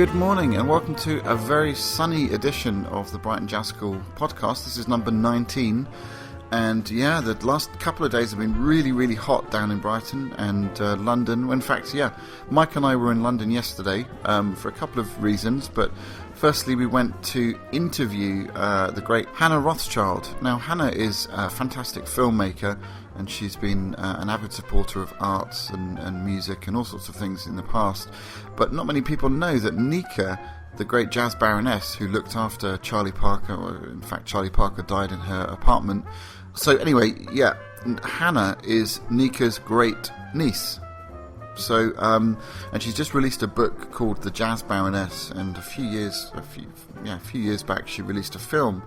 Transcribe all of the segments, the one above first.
Good morning and welcome to a very sunny edition of the Brighton Jazz School podcast. This is number 19, and the last couple of days have been really hot down in Brighton and London. In fact, Mike and I were in London yesterday for a couple of reasons, but firstly we went to interview the great Hannah Rothschild. Now Hannah is a fantastic filmmaker, and she's been an avid supporter of arts and music and all sorts of things in the past. But not many people know that Nika, the great jazz baroness who looked after Charlie Parker, or in fact Charlie Parker died in her apartment. So anyway, Hannah is Nika's great niece. So, and she's just released a book called The Jazz Baroness, and a few years back she released a film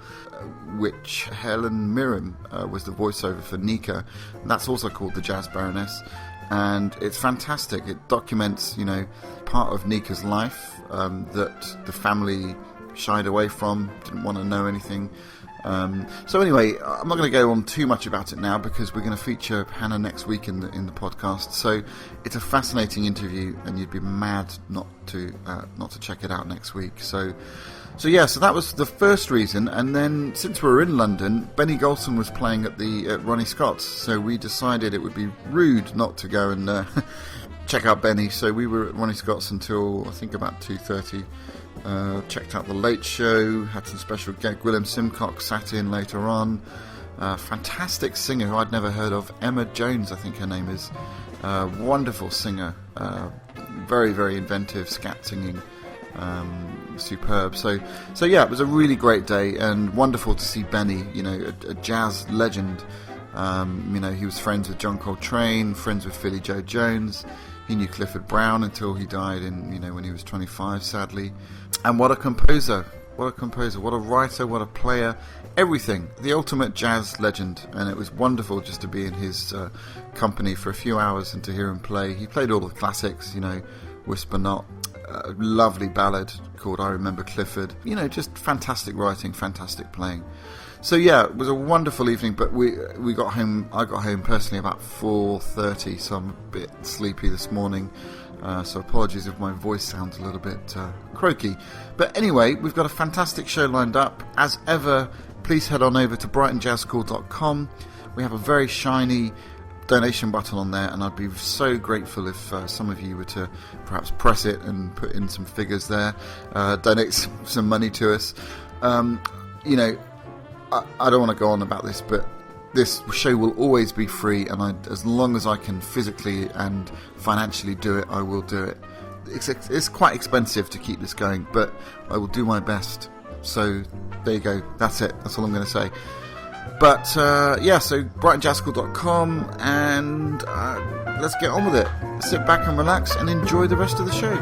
which Helen Mirren was the voiceover for Nika, and that's also called The Jazz Baroness, and it's fantastic. It documents, part of Nika's life that the family shied away from, didn't want to know anything. So anyway, I'm not going to go on too much about it now because we're going to feature Hannah next week in the podcast. So it's a fascinating interview, and you'd be mad not to check it out next week. So that was the first reason. And then since we were in London, Benny Golson was playing at Ronnie Scott's, so we decided it would be rude not to go and check out Benny. So we were at Ronnie Scott's until I think about 2:30. Checked out the Late Show, had some special guest. William Simcox sat in later on. Fantastic singer who I'd never heard of, Emma Jones I think her name is. Wonderful singer, very inventive, scat singing, superb. So it was a really great day and wonderful to see Benny, a jazz legend. He was friends with John Coltrane, friends with Philly Joe Jones. He knew Clifford Brown until he died when he was 25, sadly. And what a composer, what a writer, what a player, everything. The ultimate jazz legend. And it was wonderful just to be in his company for a few hours and to hear him play. He played all the classics, Whisper Not, a lovely ballad called I Remember Clifford. Just fantastic writing, fantastic playing. So it was a wonderful evening, but I got home personally about 4:30, so I'm a bit sleepy this morning, so apologies if my voice sounds a little bit croaky. But anyway, we've got a fantastic show lined up. As ever, please head on over to brightonjazzschool.com. We have a very shiny donation button on there, and I'd be so grateful if some of you were to perhaps press it and put in some figures there, donate some money to us. I don't want to go on about this, but this show will always be free, and as long as I can physically and financially do it, I will do it. It's quite expensive to keep this going, but I will do my best. So there you go. That's it. That's all I'm going to say. But so brightonjazzschool.com, and let's get on with it. Sit back and relax and enjoy the rest of the show.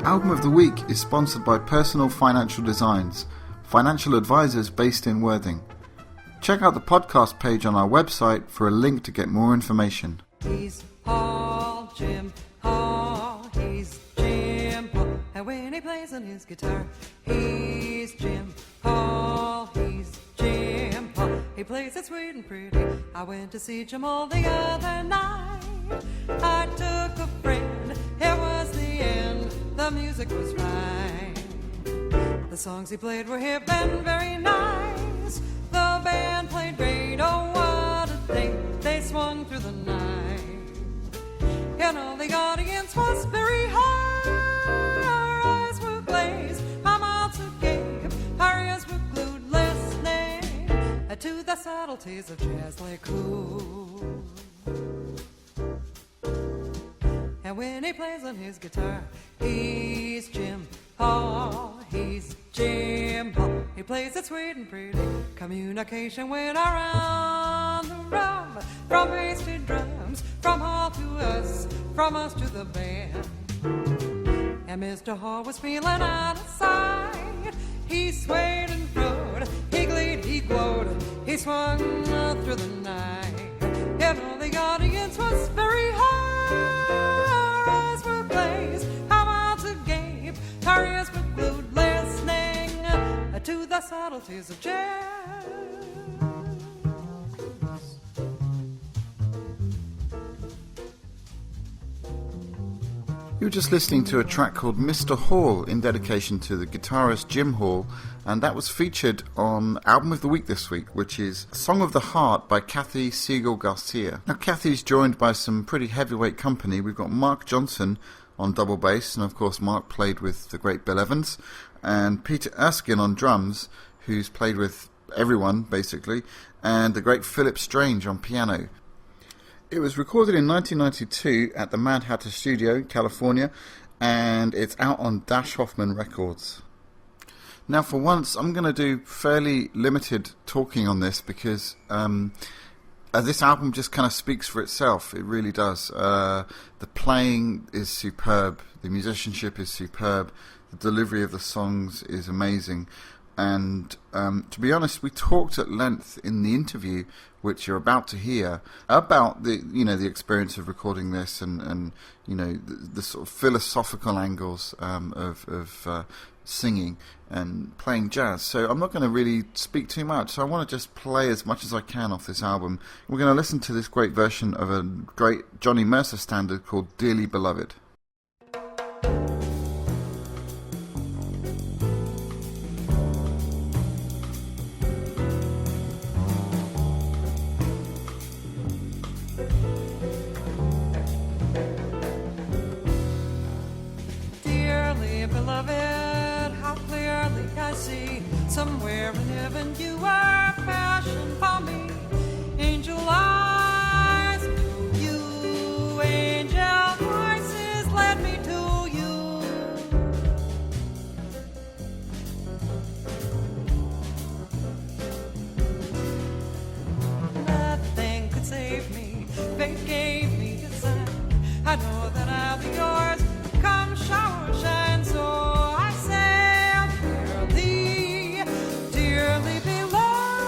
Album of the Week is sponsored by Personal Financial Designs, financial advisors based in Worthing. Check out the podcast page on our website for a link to get more information. He's Paul, Jim, Paul, he's Jim, Paul, and when he plays on his guitar, he's Jim, Paul, he's Jim, Paul, he plays it sweet and pretty. I went to see Jim all the other night. I took a friend, it was the end. The music was right. The songs he played were hip and very nice. The band played great. Oh, what a day. They swung through the night. And all the audience was very high. Our eyes were glazed, our mouths agape. Our ears were glued listening to the subtleties of jazz like cool. And when he plays on his guitar, he's Jim Paul, he's Jim Paul. He plays it sweet and pretty. Communication went around the room, from bass to drums, from hall to us, from us to the band. And Mr. Hall was feeling out of sight. He swayed and rode, he gleed, he glowed, he swung through the night. And all the audience was very high. Our eyes were glazed, our mouths agape, our ears were glued, subtleties of jazz. You were just listening to a track called Mr. Hall in dedication to the guitarist Jim Hall, and that was featured on Album of the Week this week, which is Song of the Heart by Cathy Segal Garcia. Now, Cathy's joined by some pretty heavyweight company. We've got Mark Johnson on double bass, and of course Mark played with the great Bill Evans, and Peter Erskine on drums, who's played with everyone, basically, and the great Philip Strange on piano. It was recorded in 1992 at the Mad Hatter Studio in California, and it's out on Dash Hoffman Records. Now, for once, I'm going to do fairly limited talking on this because this album just kind of speaks for itself. It really does. The playing is superb. The musicianship is superb. The delivery of the songs is amazing. And to be honest, we talked at length in the interview, which you're about to hear, about the experience of recording this and the sort of philosophical angles of singing and playing jazz. So I'm not going to really speak too much. So I want to just play as much as I can off this album. We're going to listen to this great version of a great Johnny Mercer standard called Dearly Beloved. Somewhere in heaven you are fashioned for me. Angel eyes to you, angel voices led me to you. Nothing could save me, fate gave me a sign. I know that I'll be yours, come shower, shine, so I say dearly beloved.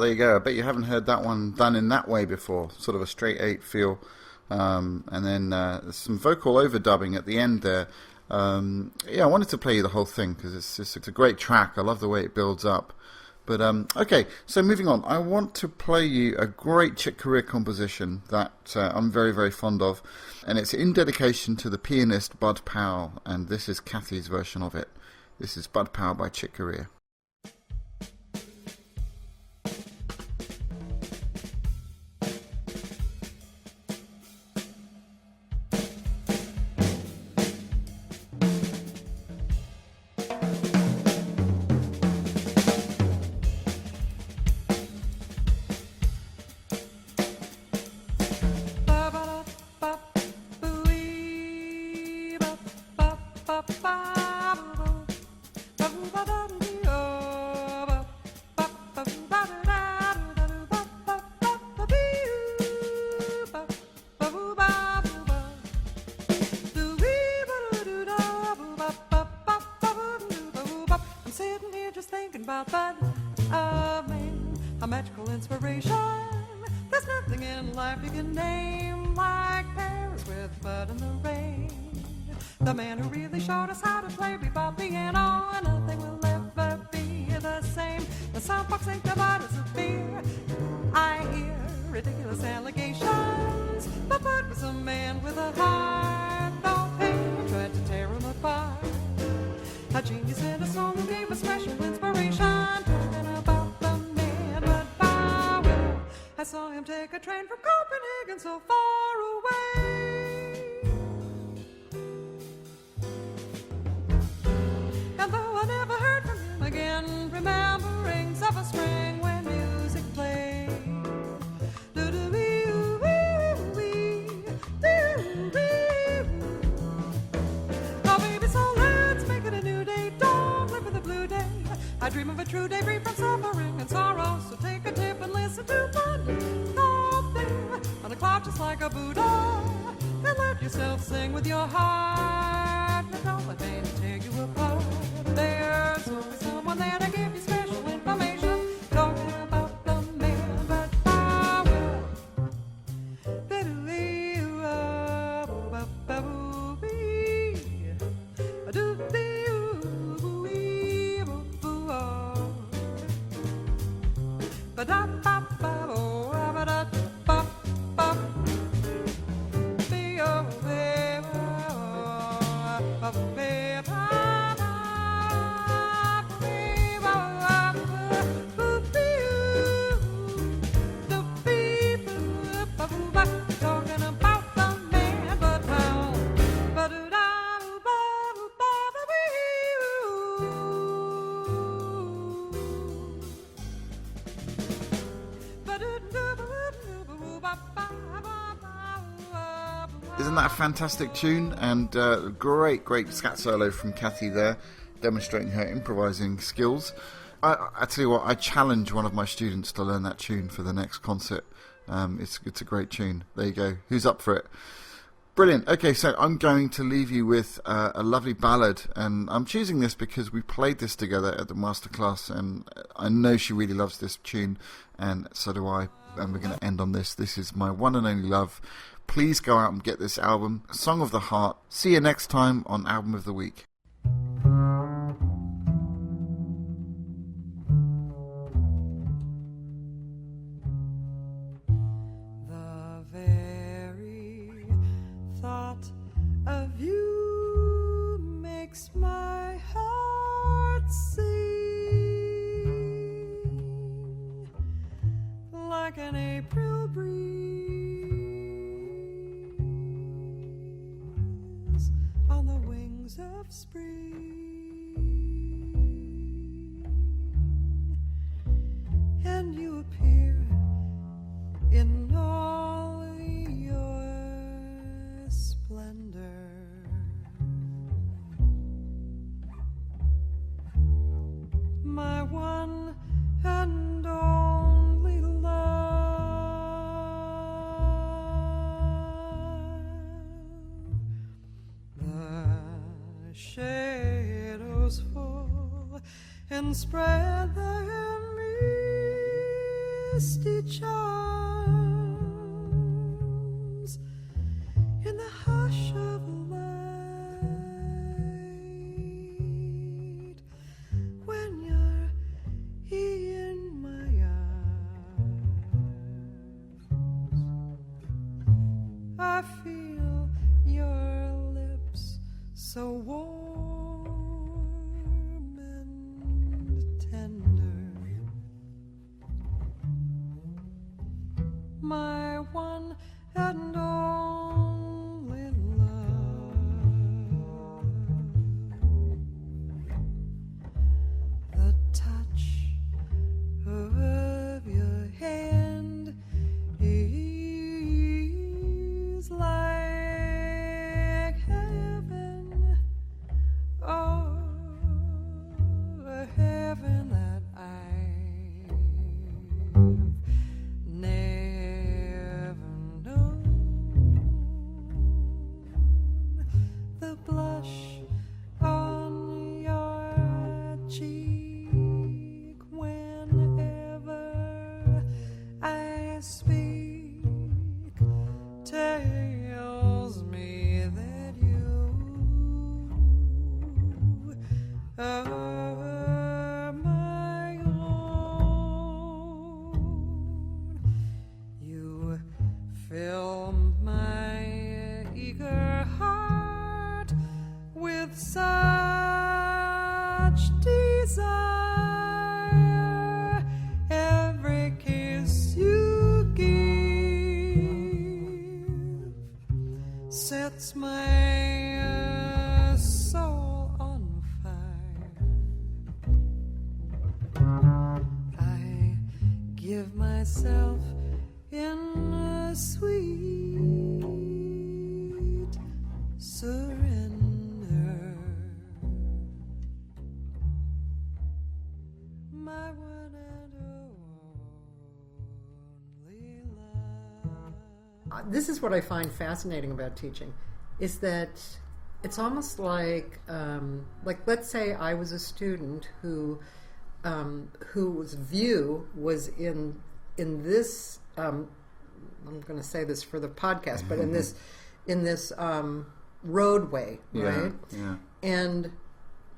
there you go. I bet you haven't heard that one done in that way before. Sort of a straight 8 feel. And then some vocal overdubbing at the end there. I wanted to play you the whole thing because it's a great track. I love the way it builds up. But okay, so moving on. I want to play you a great Chick Corea composition that I'm very, very fond of. And it's in dedication to the pianist Bud Powell. And this is Cathy's version of it. This is Bud Powell by Chick Corea. Isn't that a fantastic tune? And great scat solo from Cathy there, demonstrating her improvising skills. I tell you what, I challenge one of my students to learn that tune for the next concert. It's a great tune. There you go. Who's up for it? Brilliant. Okay, so I'm going to leave you with a lovely ballad, and I'm choosing this because we played this together at the masterclass, and I know she really loves this tune, and so do I. And we're going to end on this. This is My One and Only Love. Please go out and get this album, Song of the Heart. See you next time on Album of the Week. The very thought of you makes my heart sing like an April breeze on the wings of spring, and you appear in all your splendor. My one and only love. The shadows fall and spread their misty charms in the hush of light when you're in my arms. I feel your lips so warm and tender, my one and only love. The touch of your hand is like heaven, oh, a heaven that I've never known. The blush on your cheek whenever I speak tells me that you are my own. You fill my eager heart with such desire. Every kiss you give sets my soul on fire. I give myself in a sweet surrender. My one and only love. This is what I find fascinating about teaching, is that it's almost like let's say I was a student whose view was in this. I'm going to say this for the podcast, but in this roadway, right? Yeah. And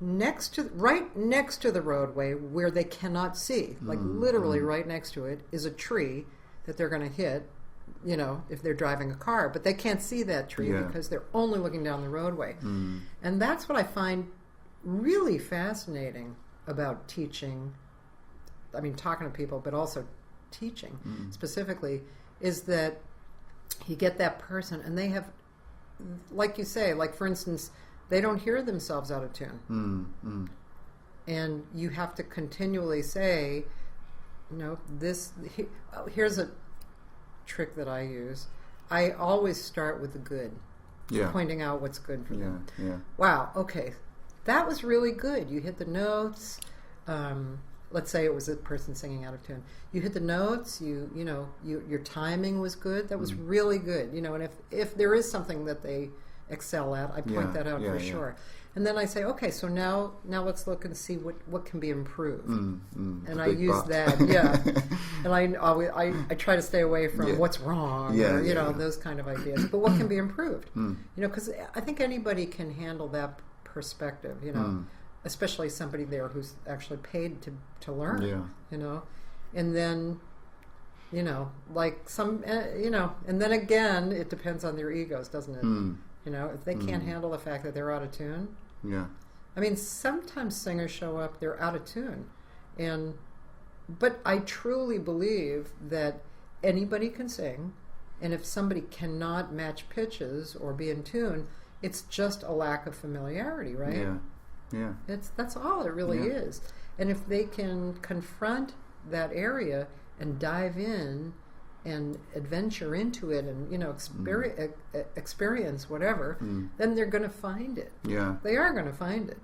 right next to the roadway, where they cannot see, like literally right next to it, is a tree that they're going to hit, you know, if they're driving a car, but they can't see that tree because they're only looking down the roadway. And that's what I find really fascinating about teaching. I mean, talking to people, but also teaching specifically, is that you get that person and they have, like you say, like for instance, they don't hear themselves out of tune. And you have to continually say, you know, here's a trick that I use. I always start with the good, pointing out what's good for them. Wow, okay, that was really good. You hit the notes. Let's say it was a person singing out of tune. You hit the notes. Your timing was good. That was really good. You know, and if there is something that they excel at, I point that out for sure. And then I say, okay, so now let's look and see what can be improved. And I use that, And I try to stay away from what's wrong, or those kind of ideas. But what can be improved? You know, because I think anybody can handle that perspective. You know, especially somebody there who's actually paid to learn. You know, and then, you know, like some, you know, and then again, it depends on their egos, doesn't it? You know, if they can't handle the fact that they're out of tune. I mean, sometimes singers show up, they're out of tune. But I truly believe that anybody can sing, and if somebody cannot match pitches or be in tune, it's just a lack of familiarity, right? That's all it really is. And if they can confront that area and dive in and adventure into it and, you know, experience whatever, then they're going to find it. They are going to find it.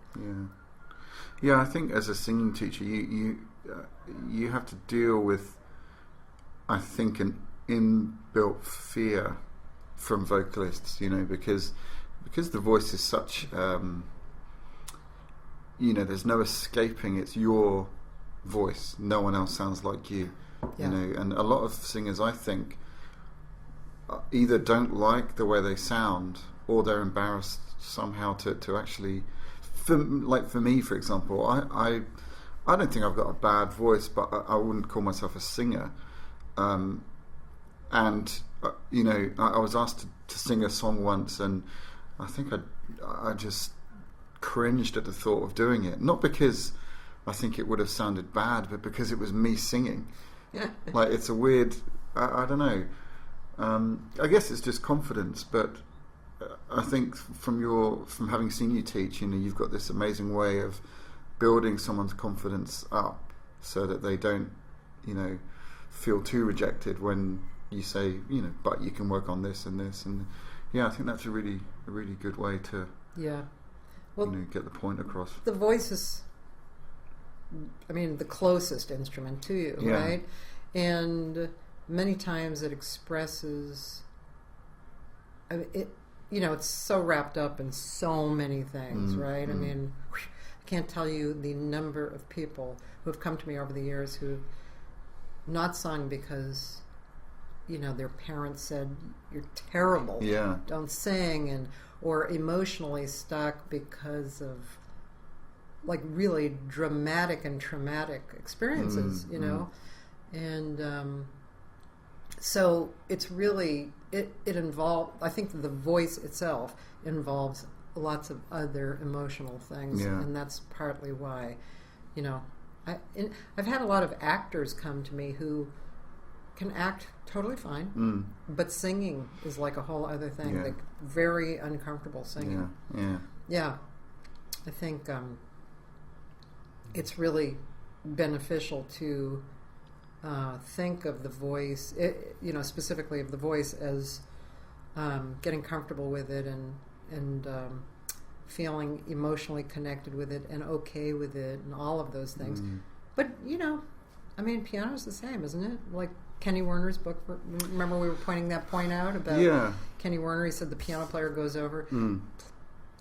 I think as a singing teacher, you have to deal with, I think, an inbuilt fear from vocalists, you know, because the voice is such, you know, there's no escaping. It's your voice. No one else sounds like you. Yeah. And a lot of singers, I think, either don't like the way they sound, or they're embarrassed somehow to actually. For me, for example, I don't think I've got a bad voice, but I wouldn't call myself a singer. And I was asked to sing a song once, and I think I just cringed at the thought of doing it. Not because I think it would have sounded bad, but because it was me singing. Like, it's a weird. I don't know. I guess it's just confidence, but I think from having seen you teach, you've got this amazing way of building someone's confidence up so that they don't, feel too rejected when you say, but you can work on this and this, and I think that's a really good way to get the point across. The voice is, the closest instrument to you, right? And many times it expresses. It's so wrapped up in so many things, right? I can't tell you the number of people who have come to me over the years who've not sung because, their parents said, "You're terrible, don't sing," or emotionally stuck because of, like, really dramatic and traumatic experiences, and so it's really it involves. I think the voice itself involves lots of other emotional things, and that's partly why, I've had a lot of actors come to me who can act totally fine, but singing is like a whole other thing. Like, very uncomfortable singing. I think it's really beneficial to think of the voice, specifically of the voice, as getting comfortable with it and feeling emotionally connected with it and okay with it and all of those things. But, piano's the same, isn't it? Like Kenny Werner's book, remember we were pointing that point out about Kenny Werner? He said the piano player goes over,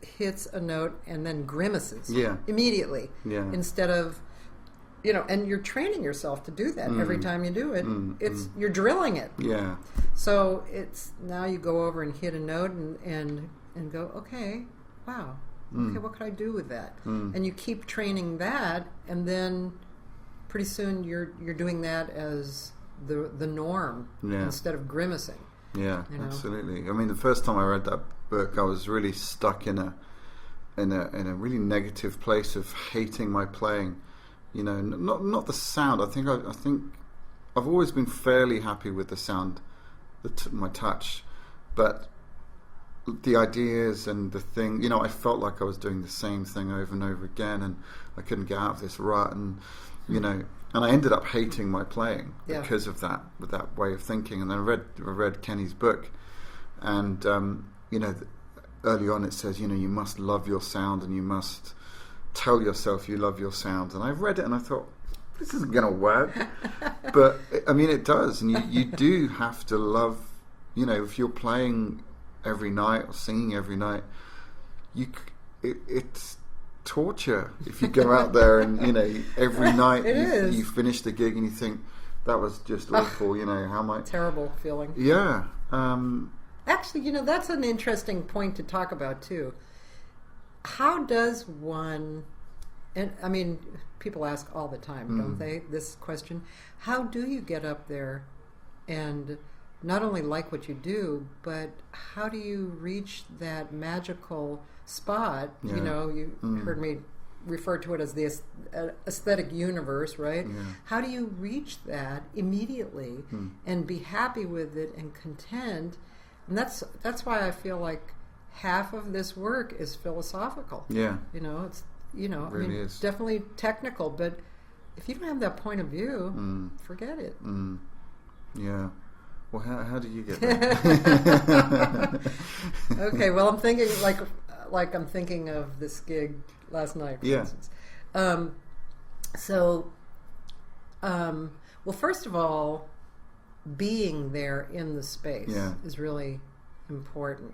hits a note, and then grimaces immediately instead of, and you're training yourself to do that every time you do it. You're drilling it. So it's now you go over and hit a note and go, okay, wow, okay, what could I do with that? And you keep training that, and then pretty soon you're doing that as the norm instead of grimacing. Absolutely. The first time I read that book, I was really stuck in a really negative place of hating my playing. Not the sound. I think I've always been fairly happy with the sound, my touch, but the ideas and the thing. I felt like I was doing the same thing over and over again, and I couldn't get out of this rut, and and I ended up hating my playing because of that, with that way of thinking. And then I read Kenny's book, and early on it says, you must love your sound, and you must tell yourself you love your sound. And I read it and I thought, this isn't going to work. But it does, and you do have to love. If you're playing every night or singing every night, it's torture if you go out there and every night you finish the gig and you think, that was just awful. How am I? Terrible feeling. Actually, that's an interesting point to talk about too. How does one, and people ask all the time, don't they, this question, how do you get up there and not only like what you do, but how do you reach that magical spot? You heard me refer to it as the aesthetic universe, right? How do you reach that immediately and be happy with it and content? And that's why I feel like half of this work is philosophical. It's really is. Definitely technical, but if you don't have that point of view, forget it. Well, how do you get there? Okay, well, I'm thinking like I'm thinking of this gig last night, for instance. Well, first of all, being there in the space is really important.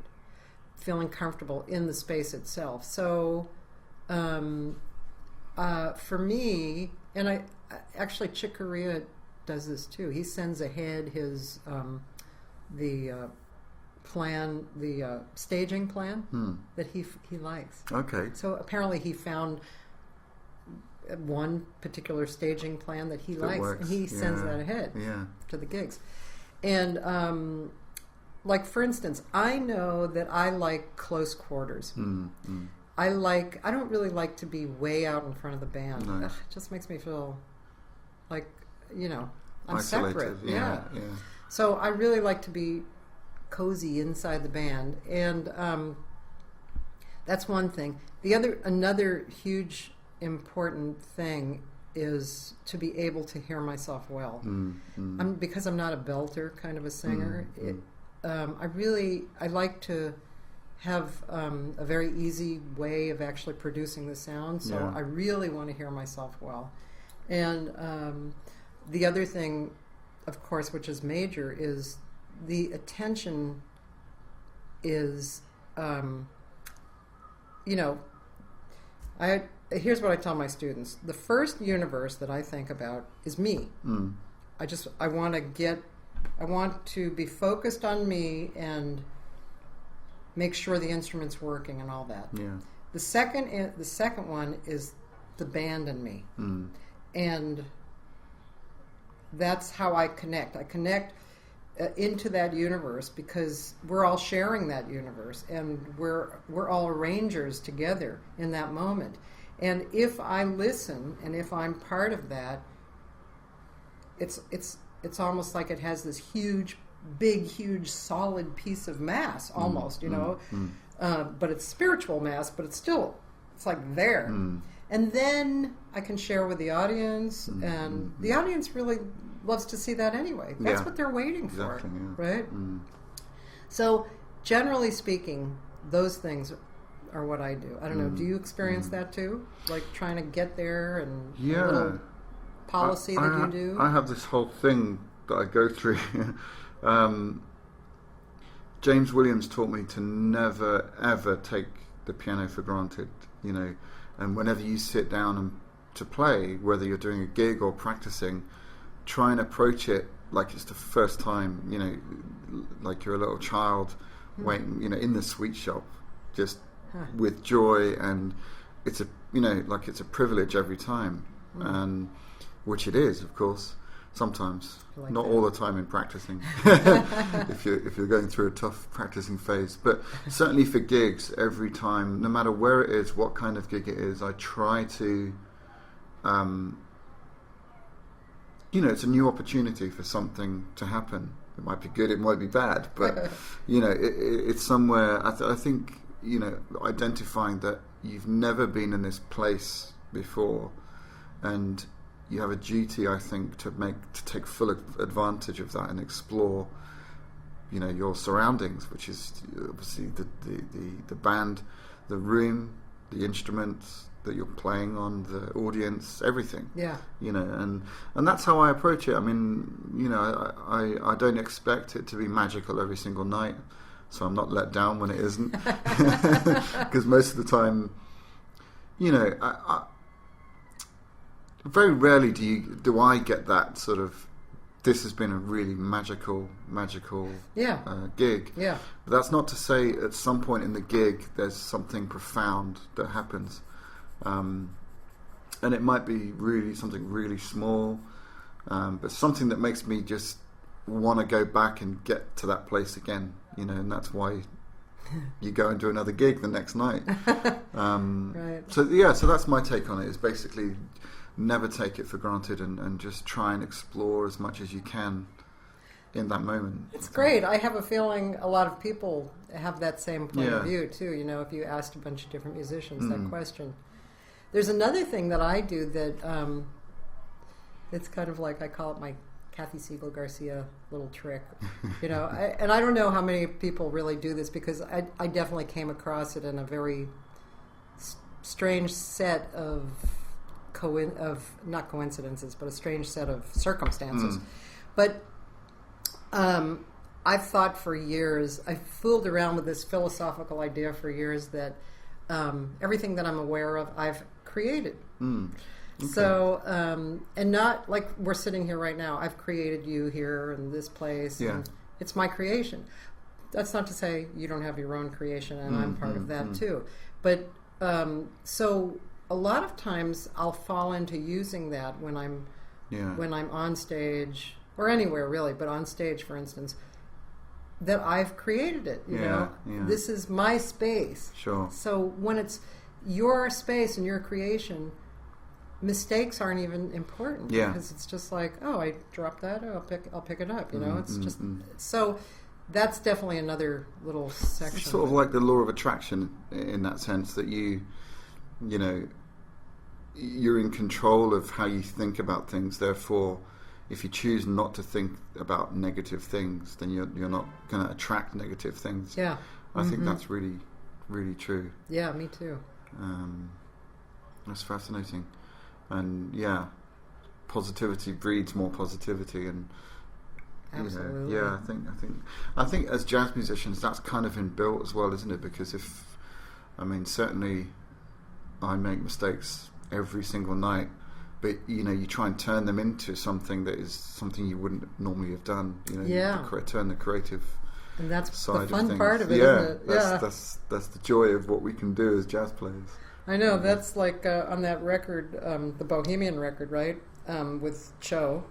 Feeling comfortable in the space itself. So, for me, and I actually, Chick Corea does this too. He sends ahead his the plan, the staging plan that he likes. Okay. So apparently he found one particular staging plan that he likes, works. and he sends that ahead to the gigs. And like, for instance, I know that I like close quarters. I don't really like to be way out in front of the band. No. Ugh, it just makes me feel like, I'm Isolated. separate. Yeah. So I really like to be cozy inside the band, and that's one thing. Another huge important thing is to be able to hear myself well. Because I'm not a belter kind of a singer. I like to have a very easy way of actually producing the sound, so I really want to hear myself well. And the other thing, of course, which is major, is the attention is, here's what I tell my students. The first universe that I think about is me. I want to be focused on me and make sure the instrument's working and all that. Yeah. The second one is the band and me. And that's how I connect. I connect into that universe because we're all sharing that universe, and we're all arrangers together in that moment. And if I listen and if I'm part of that, it's almost like it has this huge solid piece of mass almost, but it's spiritual mass, but it's like there. And then I can share with the audience, and the audience really loves to see that anyway. That's what they're waiting for, right? So generally speaking, those things are what I do. I don't know, do you experience that too? Like trying to get there and a little policy that you do? I have this whole thing that I go through. James Williams taught me to never ever take the piano for granted, and whenever you sit down and to play, whether you're doing a gig or practicing, try and approach it like it's the first time, like you're a little child waiting, in the sweet shop, just with joy, and it's a privilege every time, and which it is, of course. Sometimes, like not that. all the time in practicing, if you're going through a tough practicing phase. But certainly for gigs, every time, no matter where it is, what kind of gig it is, I try to, it's a new opportunity for something to happen. It might be good, it might be bad, but it's somewhere. I think identifying that you've never been in this place before, and you have a duty, I think, to take full advantage of that and explore, your surroundings, which is obviously the band, the room, the instruments that you're playing on, the audience, everything. Yeah. And that's how I approach it. I mean, I don't expect it to be magical every single night, so I'm not let down when it isn't, because most of the time, very rarely do I get that sort of, this has been a really magical gig. Yeah. But that's not to say at some point in the gig there's something profound that happens. And it might be something really small, but something that makes me just want to go back and get to that place again, and that's why you go and do another gig the next night. Right. So that's my take on it, is basically never take it for granted, and just try and explore as much as you can in that moment. It's great. I have a feeling a lot of people have that same point of view too. If you asked a bunch of different musicians that question. There's another thing that I do that it's kind of like, I call it my Cathy Segal Garcia little trick. And I don't know how many people really do this, because I definitely came across it in a very strange set of not coincidences, but a strange set of circumstances. But I've thought for years, I've fooled around with this philosophical idea for years that everything that I'm aware of, I've created. So, and not like we're sitting here right now. I've created you here in this place. Yeah. And it's my creation. That's not to say you don't have your own creation, and I'm part of that too. But so a lot of times I'll fall into using that when I'm on stage or anywhere really, but on stage, for instance, that I've created it. You know, this is my space. Sure. So when it's your space and your creation, mistakes aren't even important because it's just like, oh, I dropped that. Oh, I'll pick it up. You know, it's just so. That's definitely another little section. It's sort of like the law of attraction in that sense that you know, you're in control of how you think about things. Therefore, if you choose not to think about negative things, then you're not going to attract negative things. Yeah, I think that's really, really true. Yeah, me too. That's fascinating, and positivity breeds more positivity, and absolutely. I think as jazz musicians, that's kind of inbuilt as well, isn't it? Because certainly I make mistakes every single night, but you try and turn them into something that is something you wouldn't normally have done. Turn the creative. And that's side the fun of part of it, isn't it? That's the joy of what we can do as jazz players. I know, that's like on that record, the Bohemian record, right? With Cho.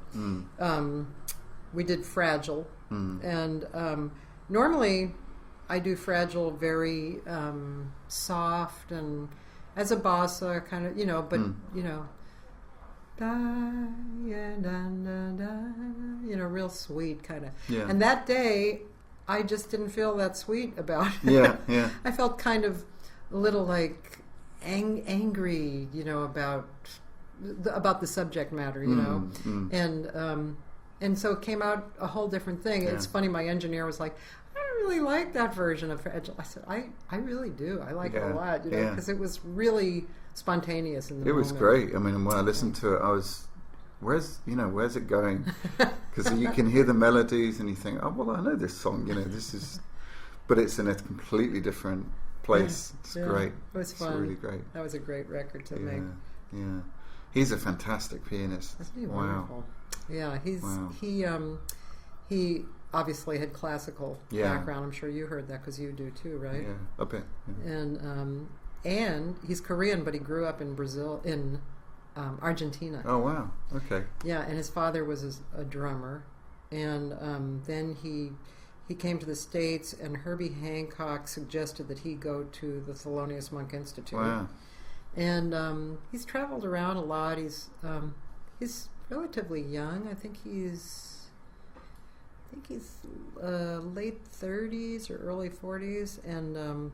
We did Fragile. And normally I do Fragile very soft and as a bossa kind of, but, real sweet kind of. Yeah. And that day, I just didn't feel that sweet about it. Yeah. I felt kind of a little like angry, about the subject matter, and so it came out a whole different thing. It's funny. My engineer was like, "I don't really like that version of Fragile." I said, "I really do. I like it a lot, because it was really spontaneous in the moment." It was great. I mean, when I listened to it, I was, where's it going? Because you can hear the melodies and you think, oh well, I know this song. This is, but it's in a completely different place. It's great. It was fun. It's really great. That was a great record to make. Yeah, he's a fantastic pianist. Isn't he wonderful? Yeah, he obviously had classical background. I'm sure you heard that because you do too, right? Yeah, a bit. Yeah. And he's Korean, but he grew up in Brazil, in Argentina. Oh wow! Okay. Yeah, and his father was a drummer, and then he came to the States, and Herbie Hancock suggested that he go to the Thelonious Monk Institute. Wow. And he's traveled around a lot. He's relatively young. I think he's late 30s or early 40s, and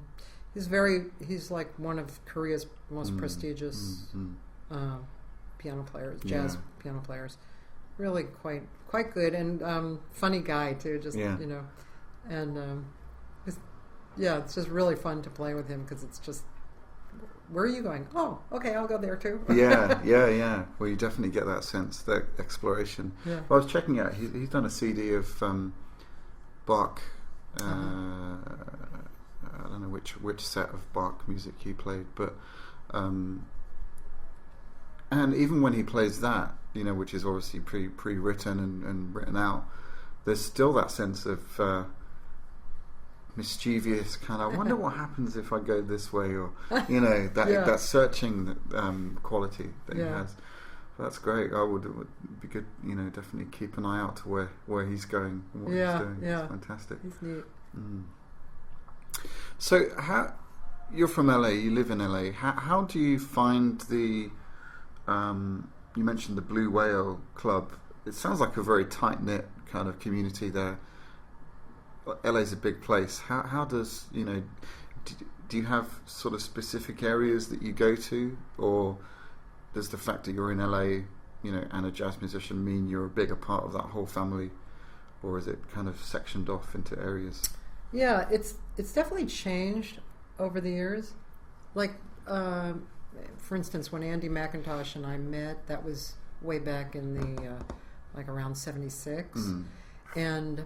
he's like one of Korea's most prestigious piano players, jazz piano players. Really quite good, and funny guy too. Just and it's just really fun to play with him because it's just. Where are you going? Oh, okay, I'll go there too. yeah. Well, you definitely get that sense, that exploration. Yeah. Well, I was checking out. He's done a CD of Bach. I don't know which set of Bach music he played, but and even when he plays that, which is obviously pre-written and written out, there's still that sense of mischievous kind of, I wonder what happens if I go this way, or that searching quality that he has. So that's great. It would be good, definitely keep an eye out to where he's going and what he's doing. It's fantastic. He's neat. So you're from LA, you live in LA. How do you find the you mentioned the Blue Whale Club. It sounds like a very tight-knit kind of community there. LA's a big place. How does, do you have sort of specific areas that you go to, or does the fact that you're in LA, and a jazz musician mean you're a bigger part of that whole family, or is it kind of sectioned off into areas? Yeah, it's definitely changed over the years. Like, for instance, when Andy McIntosh and I met, that was way back in the around 76, and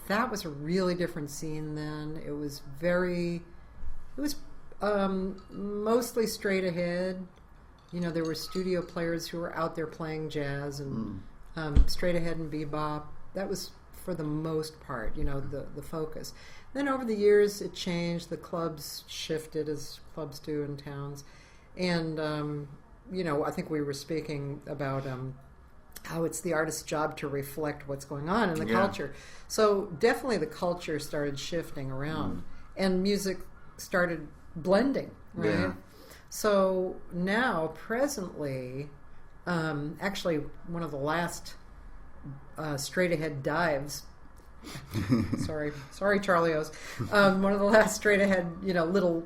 that was a really different scene then. It was mostly straight ahead, there were studio players who were out there playing jazz and straight ahead and bebop. That was, for the most part, the focus. Then over the years it changed. The clubs shifted, as clubs do in towns. And, I think we were speaking about how it's the artist's job to reflect what's going on in the culture. So definitely the culture started shifting around. And music started blending, right? Yeah. So now, presently, actually one of the last straight-ahead dives, sorry, Charlie O's, one of the last straight-ahead, little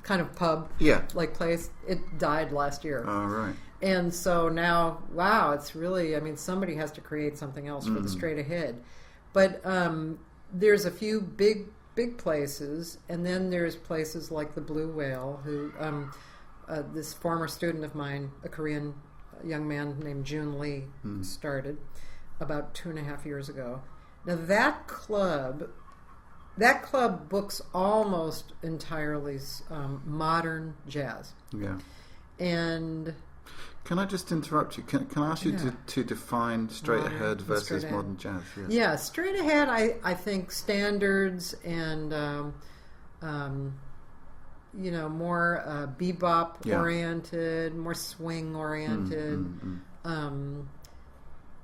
kind of pub like place, it died last year. Oh, right. And so now, wow, it's really, somebody has to create something else for the straight-ahead. But there's a few big places, and then there's places like the Blue Whale, who this former student of mine, a Korean young man named Jun Lee, started about 2.5 years ago. Now that club books almost entirely modern jazz. Yeah. And can I just interrupt you? Can I ask you to define straight ahead versus modern jazz? Yes. Yeah, straight ahead, I think standards and more bebop oriented, more swing oriented,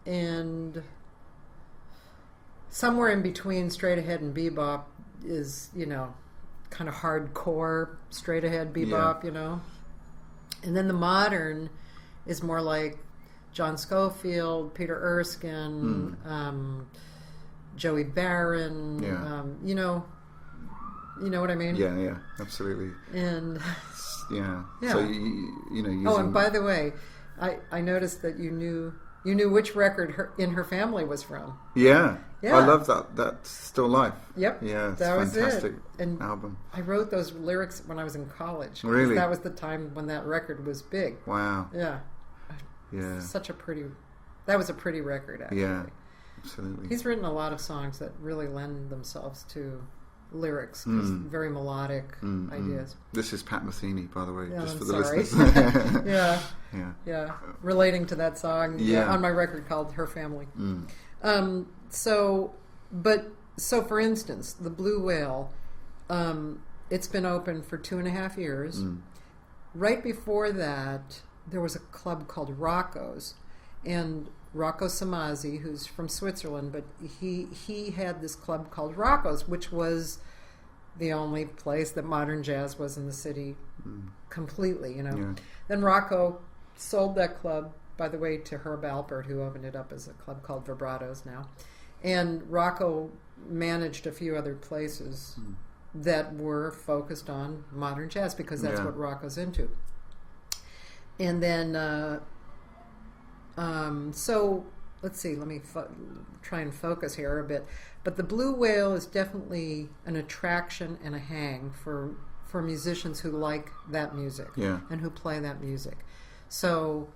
and somewhere in between straight ahead and bebop is kind of hardcore straight ahead bebop, and then the modern is more like John Scofield, Peter Erskine, Joey Barron. You know what I mean? Yeah, absolutely. And so using... Oh, and by the way, I noticed that you knew which record in her family was from. Yeah. I love that. That's Still Life. Yep. Yeah, it's that a fantastic and album. I wrote those lyrics when I was in college. Really? That was the time when that record was big. Wow. Yeah. Yeah. That was a pretty record, actually. Yeah, absolutely. He's written a lot of songs that really lend themselves to lyrics, very melodic ideas. This is Pat Metheny, by the way, just I'm for the sorry. listeners. Yeah. Relating to that song on my record called Her Family. So for instance, the Blue Whale, it's been open for 2.5 years. Right before that, there was a club called Rocco's, and Rocco Samazi, who's from Switzerland, but he had this club called Rocco's, which was the only place that modern jazz was in the city completely, Then Rocco sold that club, by the way, to Herb Alpert, who opened it up as a club called Vibratos now. And Rocco managed a few other places that were focused on modern jazz, because that's what Rocco's into. And then, so let's see, let me try and focus here a bit. But the Blue Whale is definitely an attraction and a hang for musicians who like that music and who play that music. So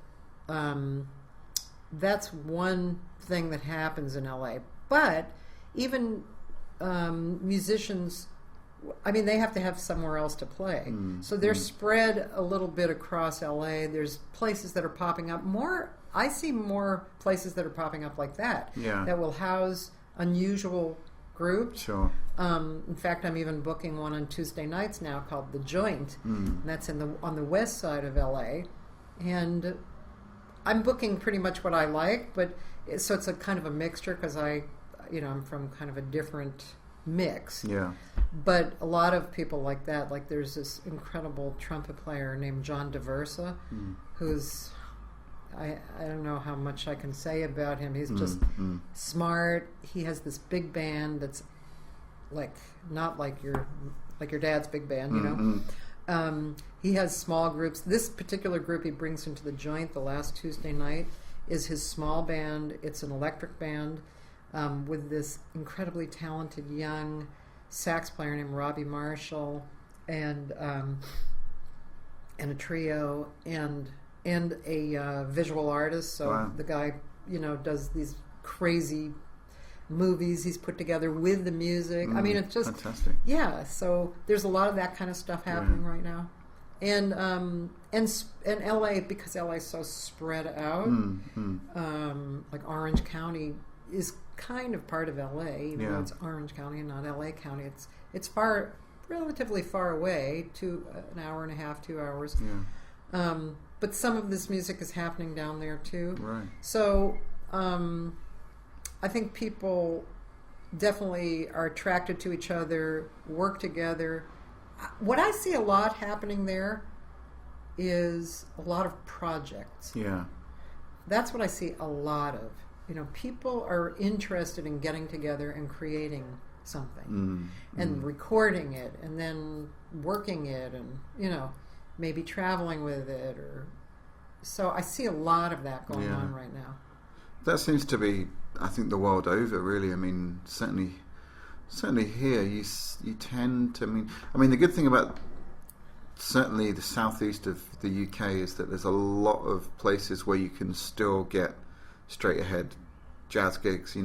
that's one thing that happens in LA. But even musicians, they have to have somewhere else to play. So they're spread a little bit across LA. There's places that are popping up. I see more places that are popping up like that. That will house unusual groups. Sure. In fact, I'm even booking one on Tuesday nights now called The Joint. And that's on the west side of LA. And I'm booking pretty much what I like, so it's a kind of a mixture, because I'm from kind of a different mix. Yeah. But a lot of people like that, like there's this incredible trumpet player named John DeVersa, who's, I don't know how much I can say about him. He's just smart. He has this big band that's not like your dad's big band, he has small groups. This particular group he brings into the Joint the last Tuesday night is his small band. It's an electric band with this incredibly talented young sax player named Robbie Marshall, and a trio, and a visual artist. So the guy, does these crazy movies he's put together with the music. It's just fantastic. Yeah, so there's a lot of that kind of stuff happening right now. And LA, because LA is so spread out, like Orange County is kind of part of LA, even though it's Orange County and not LA County. It's relatively far away, an hour and a half, 2 hours. Yeah. But some of this music is happening down there too. Right. So I think people definitely are attracted to each other, work together. What I see a lot happening there is a lot of projects. Yeah. That's what I see a lot of. People are interested in getting together and creating something and recording it and then working it and, maybe traveling with it. So I see a lot of that going on right now. That seems to be, I think, the world over, really. I mean, certainly here you tend to, I mean the good thing about certainly the southeast of the UK is that there's a lot of places where you can still get straight ahead jazz gigs,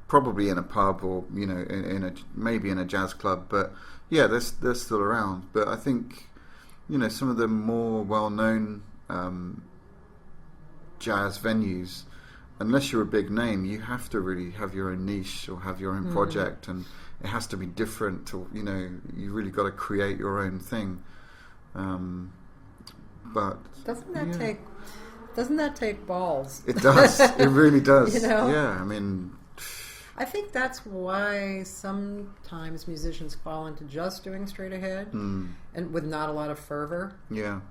probably in a pub or maybe in a jazz club, but they're still around. But I think some of the more well-known jazz venues, unless you're a big name, you have to really have your own niche or have your own project, and it has to be different. To you really got to create your own thing. But doesn't that take balls? It does. It really does. Yeah. I mean, I think that's why sometimes musicians fall into just doing straight ahead and with not a lot of fervor. Yeah.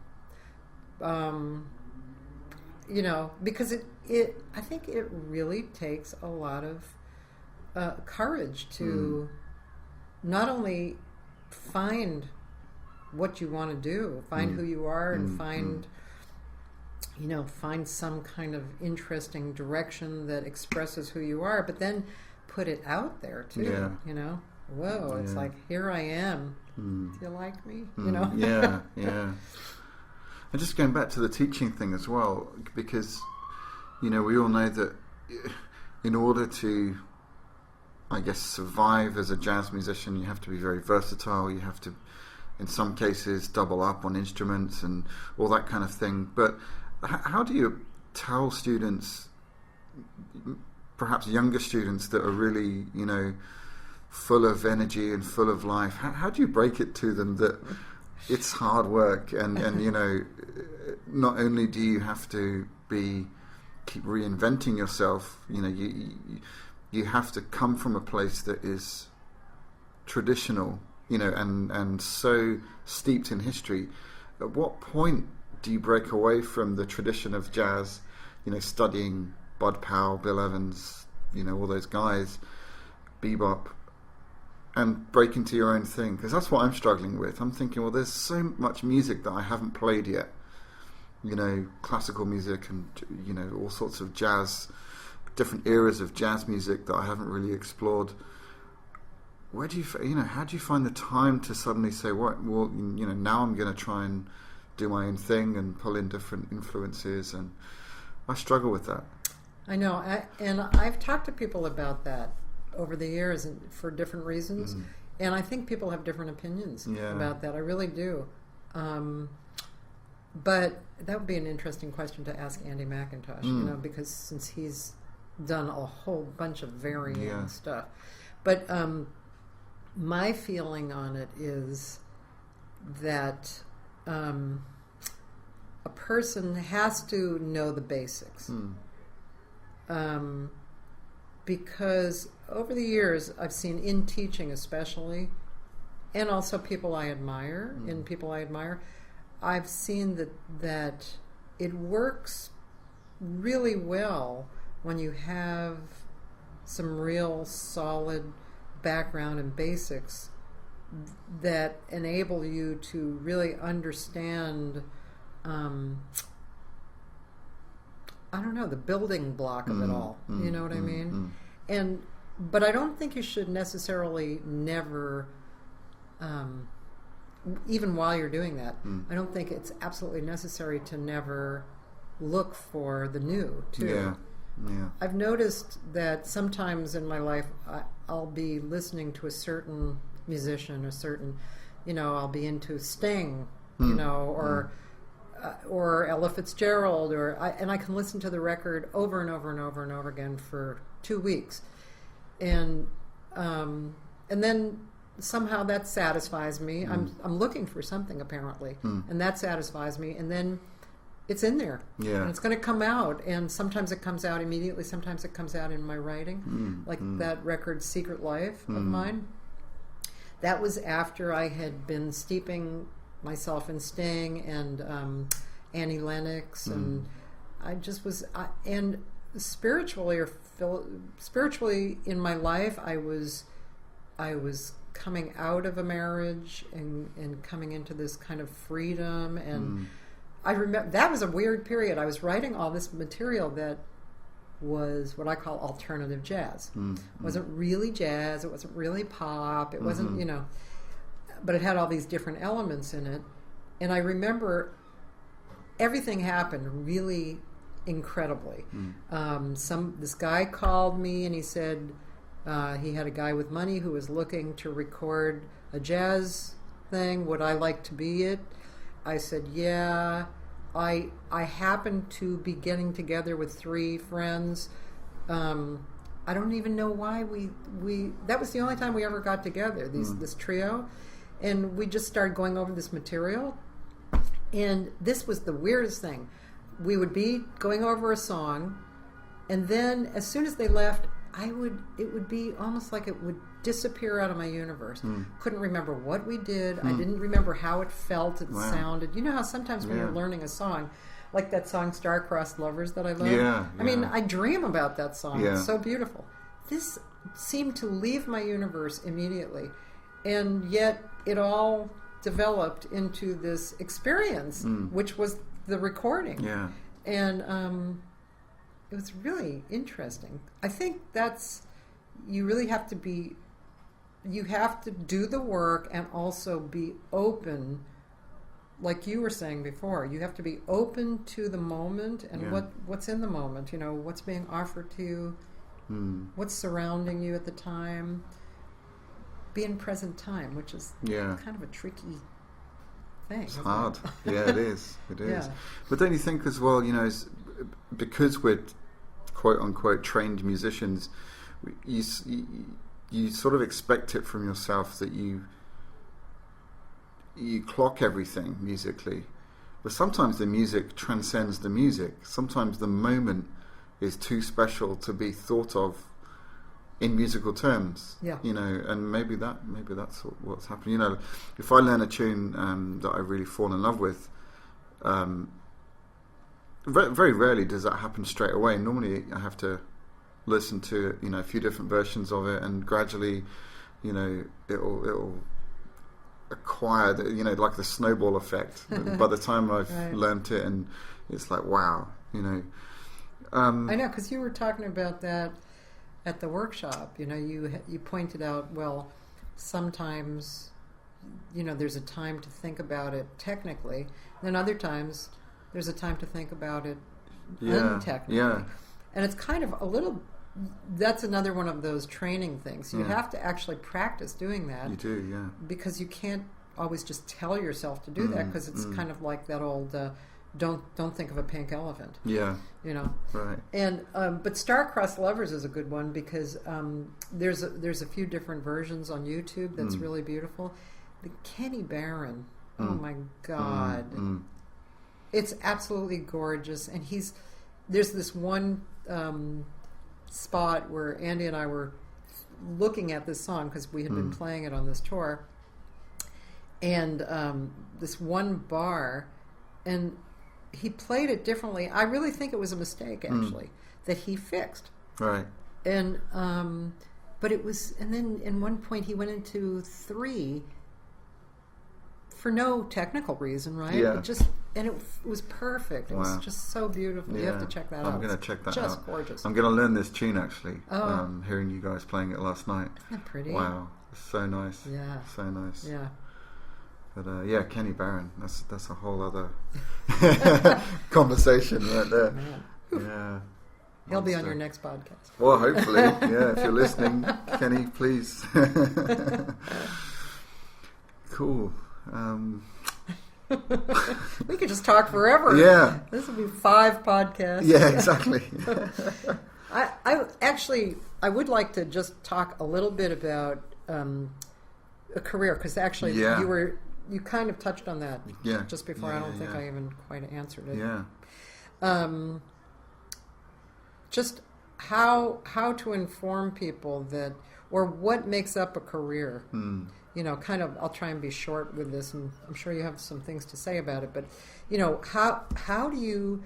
Because I think it really takes a lot of courage to not only find what you want to do, find who you are, and find some kind of interesting direction that expresses who you are, but then put it out there too. Yeah. It's like, here I am. Do you like me? Yeah. And just going back to the teaching thing as well, because we all know that in order to, I guess, survive as a jazz musician, you have to be very versatile. You have to, in some cases, double up on instruments and all that kind of thing. But how do you tell students, perhaps younger students that are really, full of energy and full of life, how do you break it to them that it's hard work and not only do you have to keep reinventing yourself, you have to come from a place that is traditional, and so steeped in history. At what point do you break away from the tradition of jazz, studying Bud Powell, Bill Evans, all those guys, bebop, and break into your own thing? Because that's what I'm struggling with. I'm thinking, well, there's so much music that I haven't played yet. Classical music and, all sorts of jazz, different eras of jazz music that I haven't really explored. Where do how do you find the time to suddenly say, well, now I'm going to try and do my own thing and pull in different influences? And I struggle with that. I know. And I've talked to people about that over the years and for different reasons. And I think people have different opinions about that. I really do. But that would be an interesting question to ask Andy McIntosh, because since he's done a whole bunch of varying stuff. But my feeling on it is that a person has to know the basics. Because over the years, I've seen in teaching especially, and also people I admire, I've seen that it works really well when you have some real solid background and basics that enable you to really understand, the building block of it all. You know what I mean? But I don't think you should necessarily never, even while you're doing that, I don't think it's absolutely necessary to never look for the new, too. Yeah. I've noticed that sometimes in my life I'll be listening to a certain musician, I'll be into Sting, you know, or Ella Fitzgerald, and I can listen to the record over and over and over and over again for 2 weeks, and then somehow that satisfies me. I'm looking for something apparently, and that satisfies me, and then it's in there, and it's going to come out. And sometimes it comes out immediately. Sometimes it comes out in my writing, like that record "Secret Life" of mine. That was after I had been steeping myself in Sting and Annie Lennox, and I just was. And spiritually in my life, I was coming out of a marriage and coming into this kind of freedom. And I remember that was a weird period. I was writing all this material that was what I call alternative jazz. It wasn't really jazz, it wasn't really pop, it wasn't, you know, but it had all these different elements in it. And I remember everything happened really incredibly. This guy called me and he said he had a guy with money who was looking to record a jazz thing. Would I like to be it? I said, yeah. I happened to be getting together with 3 friends. I don't even know why we that was the only time we ever got together, this trio. And we just started going over this material. And this was the weirdest thing. We would be going over a song, and then as soon as they left, it would be almost like it would disappear out of my universe. Couldn't remember what we did. I didn't remember how it felt, it sounded. You know how sometimes when you're learning a song, like that song "Star-Crossed Lovers" that I love? I mean, I dream about that song. It's so beautiful. This seemed to leave my universe immediately, and yet it all developed into this experience, which was the recording. And it was really interesting. I think you really have to do the work and also be open, like you were saying before. You have to be open to the moment and what's in the moment, you know, what's being offered to you, what's surrounding you at the time. Be in present time, which is kind of a tricky thing. It's hard. It is. It is. But don't you think as well, you know, because we're quote-unquote trained musicians, you sort of expect it from yourself that you clock everything musically. But sometimes the music transcends the music. Sometimes the moment is too special to be thought of in musical terms. You know, and maybe that's what's happening. You know, if I learn a tune that I really fall in love with, very rarely does that happen straight away. Normally I have to listen to, you know, a few different versions of it, and gradually, you know, it'll acquire the, you know, like the snowball effect. By the time I've learnt it, and it's like, wow, you know. I know, because you were talking about that at the workshop. You know, you pointed out, well, sometimes, you know, there's a time to think about it technically, then other times there's a time to think about it untechnically. And it's kind of a little, that's another one of those training things. You have to actually practice doing that. You do, because you can't always just tell yourself to do that, because it's kind of like that old don't think of a pink elephant. You know. Right. And but "Star-Crossed Lovers" is a good one, because there's a few different versions on YouTube that's really beautiful. The Kenny Barron, oh my God, it's absolutely gorgeous. And there's this one spot where Andy and I were looking at this song, because we had been playing it on this tour, and this one bar, and he played it differently. I really think it was a mistake, actually, that he fixed. Right. And but it was, and then in one point he went into 3 for no technical reason, right? It was perfect. It was just so beautiful. You have to check that out. I'm going to check that out. Just gorgeous. I'm going to learn this tune, actually. Hearing you guys playing it last night. Isn't that pretty? Wow, it's so nice. So nice. But Kenny Barron, that's a whole other conversation right there. He'll be on your next podcast. Well, hopefully. If you're listening, Kenny, please. Cool. We could just talk forever. Yeah. This would be 5 podcasts. Yeah, exactly. I would like to just talk a little bit about a career, because actually you kind of touched on that just before. I don't think I even quite answered it. Yeah. Just how to inform people that, or what makes up a career. You know, kind of, I'll try and be short with this, and I'm sure you have some things to say about it, but, you know, how do you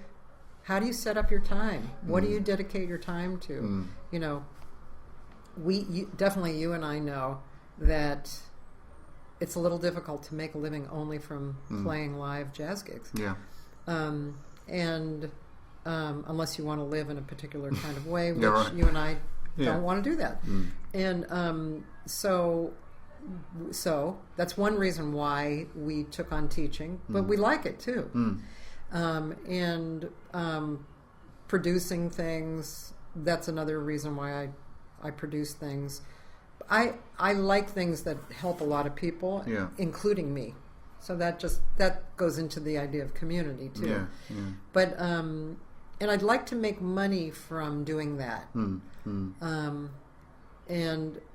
set up your time? What do you dedicate your time to? You know, definitely you and I know that it's a little difficult to make a living only from playing live jazz gigs. Yeah. And unless you want to live in a particular kind of way, which you and I don't want to do that. And so that's one reason why we took on teaching, but we like it too. And producing things, that's another reason why I produce things. I like things that help a lot of people, including me. So that goes into the idea of community too. But and I'd like to make money from doing that.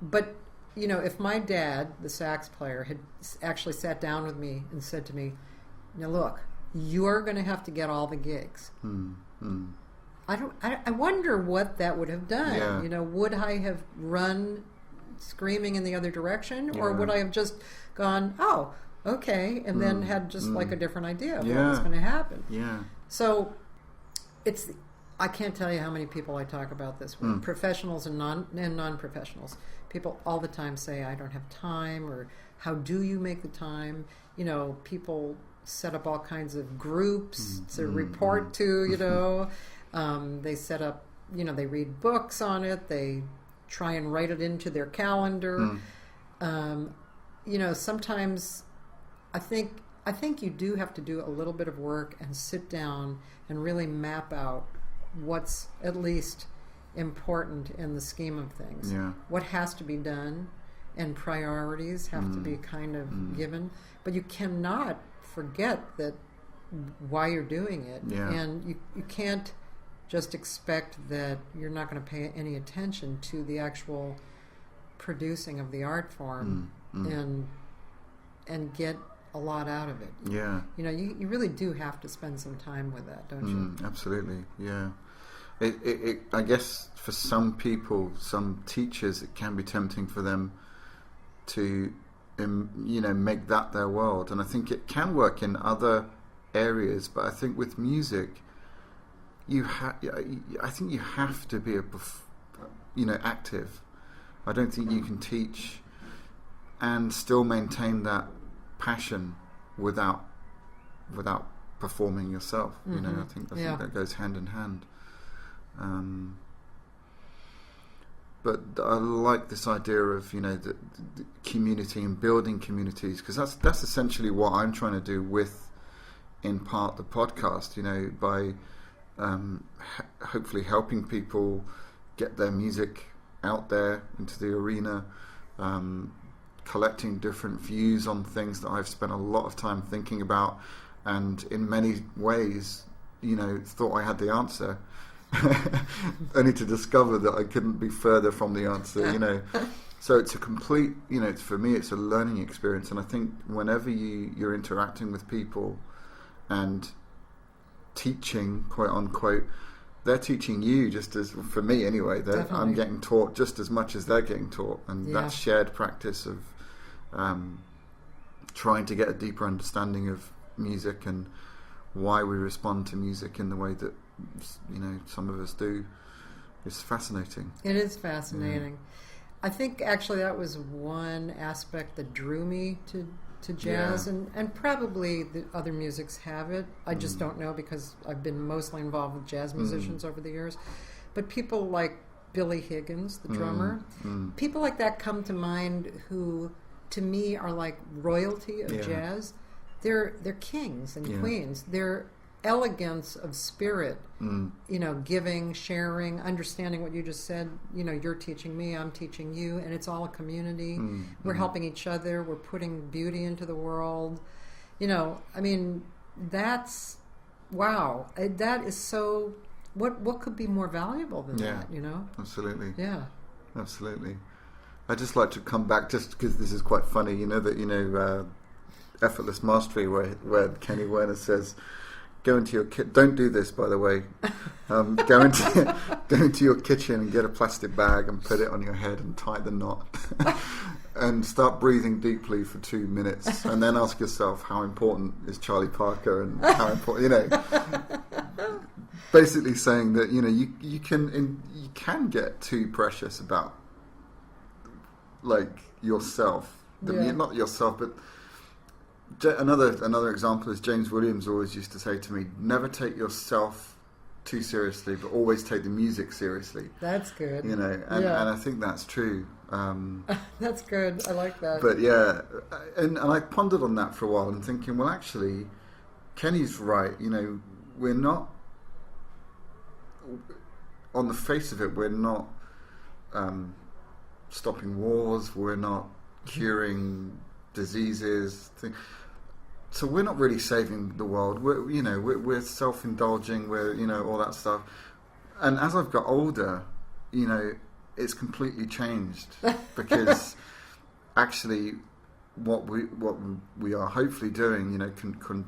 But you know, if my dad, the sax player, had actually sat down with me and said to me, "Now look, you're going to have to get all the gigs." I wonder what that would have done. Yeah. You know, would I have run screaming in the other direction, or would I have just gone, "Oh, okay," and then had just like a different idea of what was going to happen? Yeah. So I can't tell you how many people I talk about this with, professionals and non-professionals. People all the time say, "I don't have time," or "How do you make the time?" You know, people set up all kinds of groups to report to, you know. They set up, you know, they read books on it. They try and write it into their calendar. You know, sometimes I think you do have to do a little bit of work and sit down and really map out what's at least important in the scheme of things. What has to be done, and priorities have to be kind of given. But you cannot forget that why you're doing it. And you can't just expect that you're not going to pay any attention to the actual producing of the art form and get a lot out of it. You know, you really do have to spend some time with that, don't you? Absolutely, yeah. I guess for some people, some teachers, it can be tempting for them to, you know, make that their world. And I think it can work in other areas, but I think with music, I think you have to be active. I don't think you can teach and still maintain that passion without performing yourself. You know, I think that goes hand in hand. But I like this idea of, you know, the community and building communities, because that's essentially what I'm trying to do with, in part, the podcast. You know, by hopefully helping people get their music out there into the arena, collecting different views on things that I've spent a lot of time thinking about, and in many ways, you know, thought I had the answer, only to discover that I couldn't be further from the answer, you know. So it's a complete, you know, for me it's a learning experience. And I think whenever you're interacting with people and teaching, quote unquote, they're teaching you just as, for me anyway, I'm getting taught just as much as they're getting taught. And that shared practice of trying to get a deeper understanding of music and why we respond to music in the way that, you know, some of us do, is fascinating. It is fascinating. I think actually that was one aspect that drew me to jazz, and probably the other musics have it. I just don't know, because I've been mostly involved with jazz musicians over the years. But people like Billy Higgins, the drummer, people like that come to mind who, to me, are like royalty of jazz. They're kings and queens. They're elegance of spirit, you know, giving, sharing, understanding what you just said. You know, you're teaching me, I'm teaching you, and it's all a community. We're helping each other. We're putting beauty into the world. You know, I mean, that's wow. That is so. What could be more valuable than that? You know. Absolutely. Yeah. Absolutely. I'd just like to come back, just because this is quite funny. You know that Effortless Mastery, where Kenny Werner says, "Go into your don't do this, by the way. Go into your kitchen and get a plastic bag and put it on your head and tie the knot, and start breathing deeply for 2 minutes, and then ask yourself how important is Charlie Parker and how important, you know." Basically saying that you can get too precious about like yourself, not yourself, but. Another example is James Williams always used to say to me, never take yourself too seriously, but always take the music seriously. That's good. You know, and I think that's true. That's good. I like that. But yeah, and I pondered on that for a while and thinking, well, actually, Kenny's right. You know, we're not, on the face of it, we're not stopping wars. We're not curing diseases. So we're not really saving the world. We're self-indulging. We're all that stuff. And as I've got older, it's completely changed because actually, what we are hopefully doing,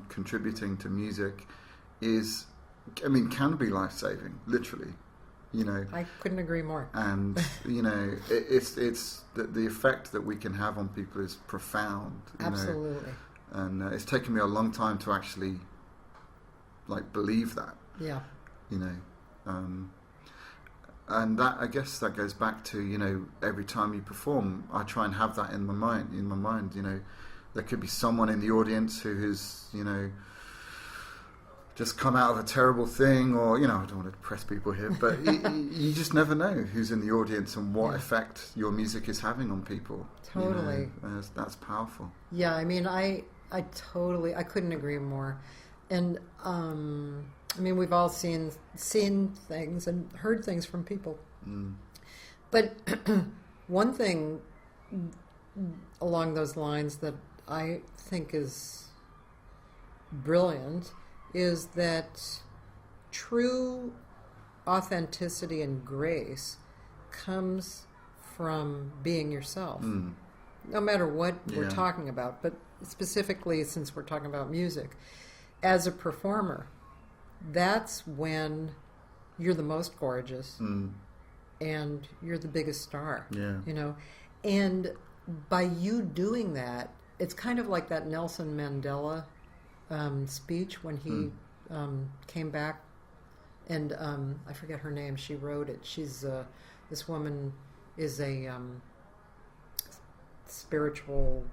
contributing to music, can be life-saving, literally. I couldn't agree more. And it's the effect that we can have on people is profound. Absolutely. And it's taken me a long time to actually believe that. Yeah. And that, I guess, that goes back to every time you perform, I try and have that in my mind. There could be someone in the audience who has just come out of a terrible thing, or I don't want to depress people here, but you just never know who's in the audience and what effect your music is having on people. Totally. That's powerful. Yeah, I mean, I couldn't agree more. And we've all seen things and heard things from people. But one thing along those lines that I think is brilliant is that true authenticity and grace comes from being yourself. No matter what we're talking about, but specifically since we're talking about music, as a performer, that's when you're the most gorgeous and you're the biggest star. And by you doing that, it's kind of like that Nelson Mandela speech when he came back, and I forget her name. She wrote it. She's this woman is a spiritual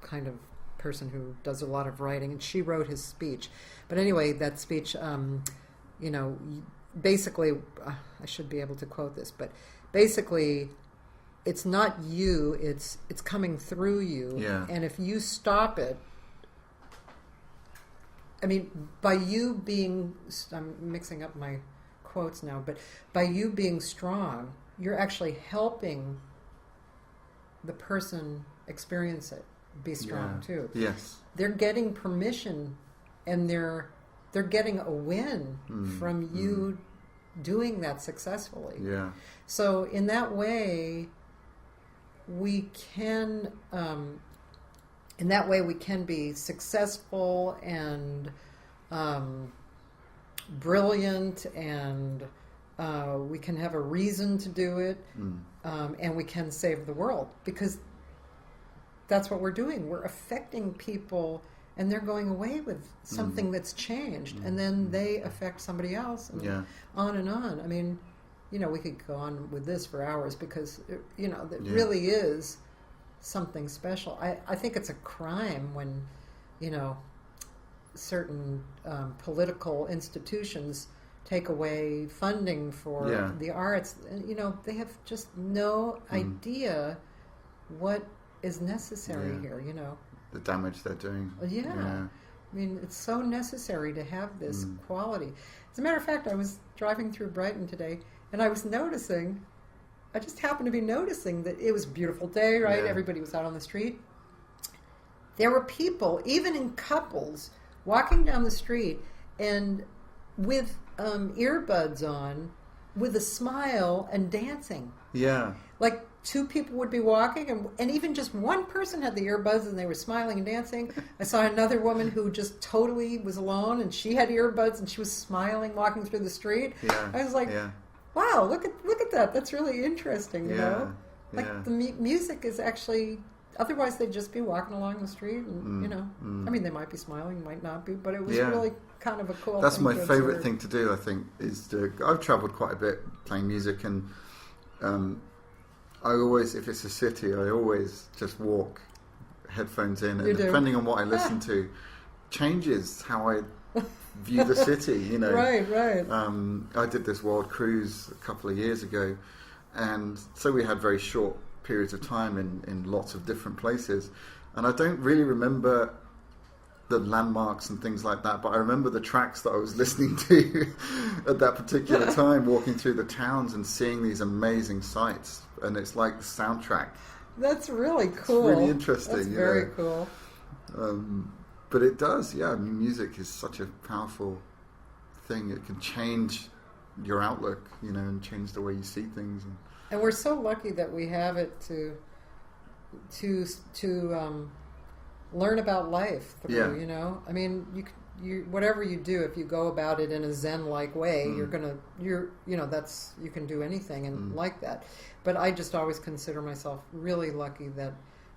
kind of person who does a lot of writing, and she wrote his speech. But anyway, that speech, basically, I should be able to quote this, but basically, it's not you; it's coming through you, and if you stop it. By you being, I'm mixing up my quotes now, but by you being strong, you're actually helping the person experience it, be strong too. Yes. They're getting permission, and they're getting a win from you doing that successfully. Yeah. So in that way, we can. In that way, we can be successful and brilliant, and we can have a reason to do it, and we can save the world, because that's what we're doing. We're affecting people, and they're going away with something that's changed, and then they affect somebody else, and on and on. We could go on with this for hours, because, it really is something special. I think it's a crime when, certain political institutions take away funding for the arts. They have just no idea what is necessary here, The damage they're doing. It's so necessary to have this quality. As a matter of fact, I was driving through Brighton today, and I just happened to be noticing that it was a beautiful day, right? Everybody was out on the street. there were people, even in couples, walking down the street and with earbuds on, with a smile and dancing. Yeah. Like two people would be walking, and even just one person had the earbuds and they were smiling and dancing. I saw another woman who just totally was alone, and she had earbuds and she was smiling, walking through the street. Yeah. I was like, wow, look at that. That's really interesting, you know? Like the music is actually... Otherwise, they'd just be walking along the street, and you know, I mean, they might be smiling, might not be, but it was really kind of a cool. That's thing my to favorite observe. thing to do. I think is to. I've travelled quite a bit playing music, and I always, if it's a city, I always just walk, headphones in, and depending on what I listen to, changes how I view the city. You know, right. I did this world cruise a couple of years ago, and so we had very short periods of time in lots of different places, and I don't really remember the landmarks and things like that, but I remember the tracks that I was listening to at that particular time, walking through the towns and seeing these amazing sights, and it's like the soundtrack. That's really cool. It's really interesting. That's very cool. But it does, I mean, music is such a powerful thing. It can change your outlook, you know, and change the way you see things. And we're so lucky that we have it to learn about life through, you know. I mean, you whatever you do, if you go about it in a Zen-like way, you know, that's, you can do anything and like that. But I just always consider myself really lucky that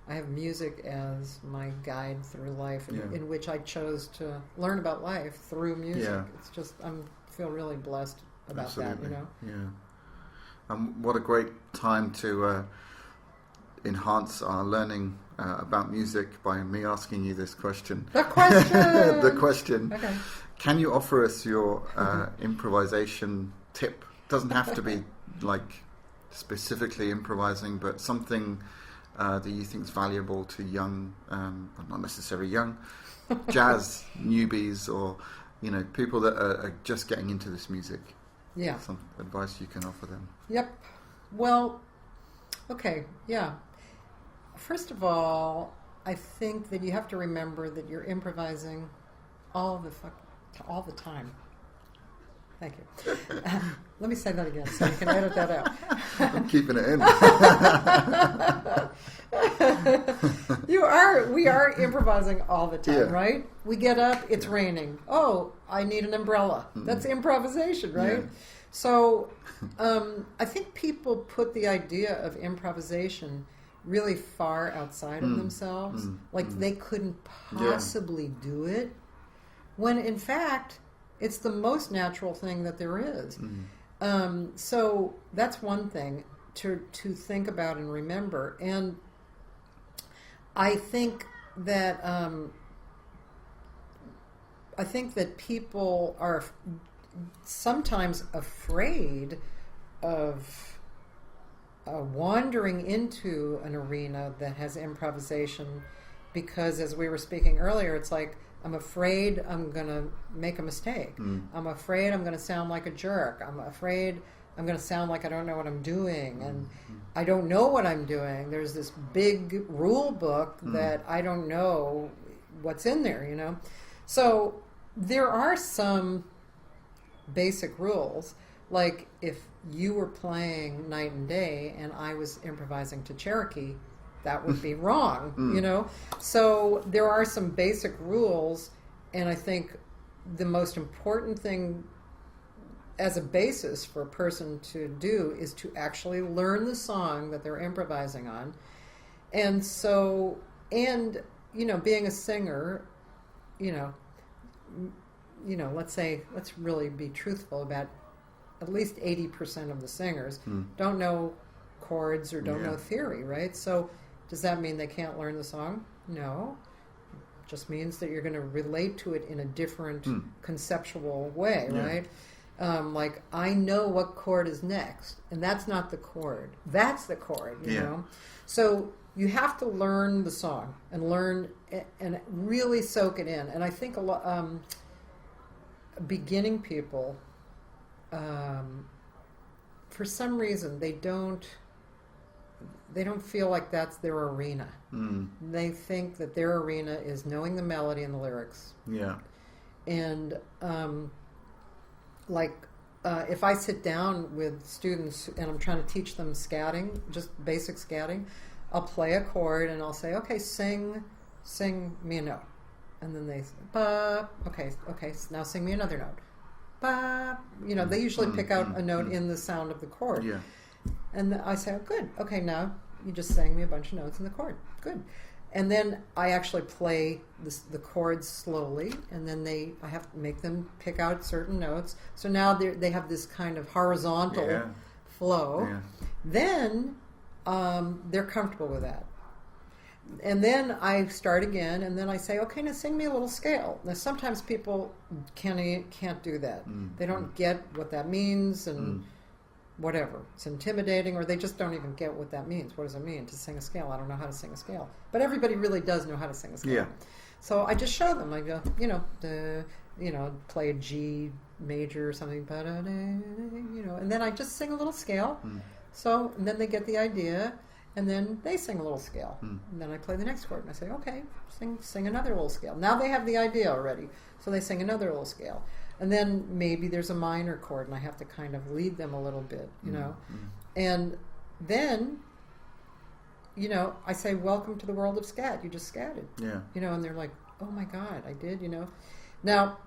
I have music as my guide through life, in which I chose to learn about life through music. Yeah. It's just, I feel really blessed about that, you know. Yeah. What a great time to enhance our learning about music by me asking you this question. The question! The question. Okay. Can you offer us your improvisation tip? Doesn't have to be like specifically improvising, but something that you think is valuable to young, not necessarily young, jazz newbies, or, you know, people that are just getting into this music. Yeah. Some advice you can offer them. Yep. Well, okay, yeah. First of all, I think that you have to remember that you're improvising all the time. Thank you. Let me say that again so you can edit that out. I'm keeping it in. We are improvising all the time, Yeah. right? We get up, it's raining. Oh, I need an umbrella. That's improvisation, right? Yeah. So I think people put the idea of improvisation really far outside of themselves. Like they couldn't possibly do it, when in fact it's the most natural thing that there is. So that's one thing to think about and remember. And I think that people are sometimes afraid of wandering into an arena that has improvisation, because, as we were speaking earlier, it's like, I'm afraid I'm going to make a mistake. I'm afraid I'm going to sound like a jerk. I'm afraid I'm going to sound like I don't know what I'm doing. And I don't know what I'm doing. There's this big rule book that I don't know what's in there, you know. So there are some basic rules. Like if you were playing Night and Day and I was improvising to Cherokee, that would be wrong, you know? So there are some basic rules, and I think the most important thing as a basis for a person to do is to actually learn the song that they're improvising on. And so, and, you know, being a singer, you know, let's really be truthful about at least 80% of the singers don't know chords or don't know theory, right? So does that mean they can't learn the song? No. It just means that you're going to relate to it in a different conceptual way, right? Like, I know what chord is next, and that's not the chord. That's the chord, you know? So you have to learn the song and learn and really soak it in. And I think a lot beginning people, for some reason, they don't they don't feel like that's their arena. They think that their arena is knowing the melody and the lyrics. Yeah. And if I sit down with students and I'm trying to teach them scatting, just basic scatting, I'll play a chord and I'll say, okay, sing me a note. And then they say, ba, okay, now sing me another note. Ba, they usually pick out a note in the sound of the chord. Yeah. And I say, oh, good, okay, now you just sang me a bunch of notes in the chord. Good. And then I actually play the chords slowly, and then I have to make them pick out certain notes. So now they have this kind of horizontal flow. Yeah. Then they're comfortable with that. And then I start again, and then I say, okay, now sing me a little scale. Now sometimes people can't do that. They don't get what that means, and whatever. It's intimidating, or they just don't even get what that means. What does it mean to sing a scale? I don't know how to sing a scale. But everybody really does know how to sing a scale. Yeah. So I just show them. I go, play a G major or something, and then I just sing a little scale. So, and then they get the idea, and then they sing a little scale. And then I play the next chord, and I say, okay, sing another little scale. Now they have the idea already, so they sing another little scale. And then maybe there's a minor chord, and I have to kind of lead them a little bit, And then, I say, welcome to the world of scat. You just scatted. Yeah. And they're like, oh my God, I did, Now,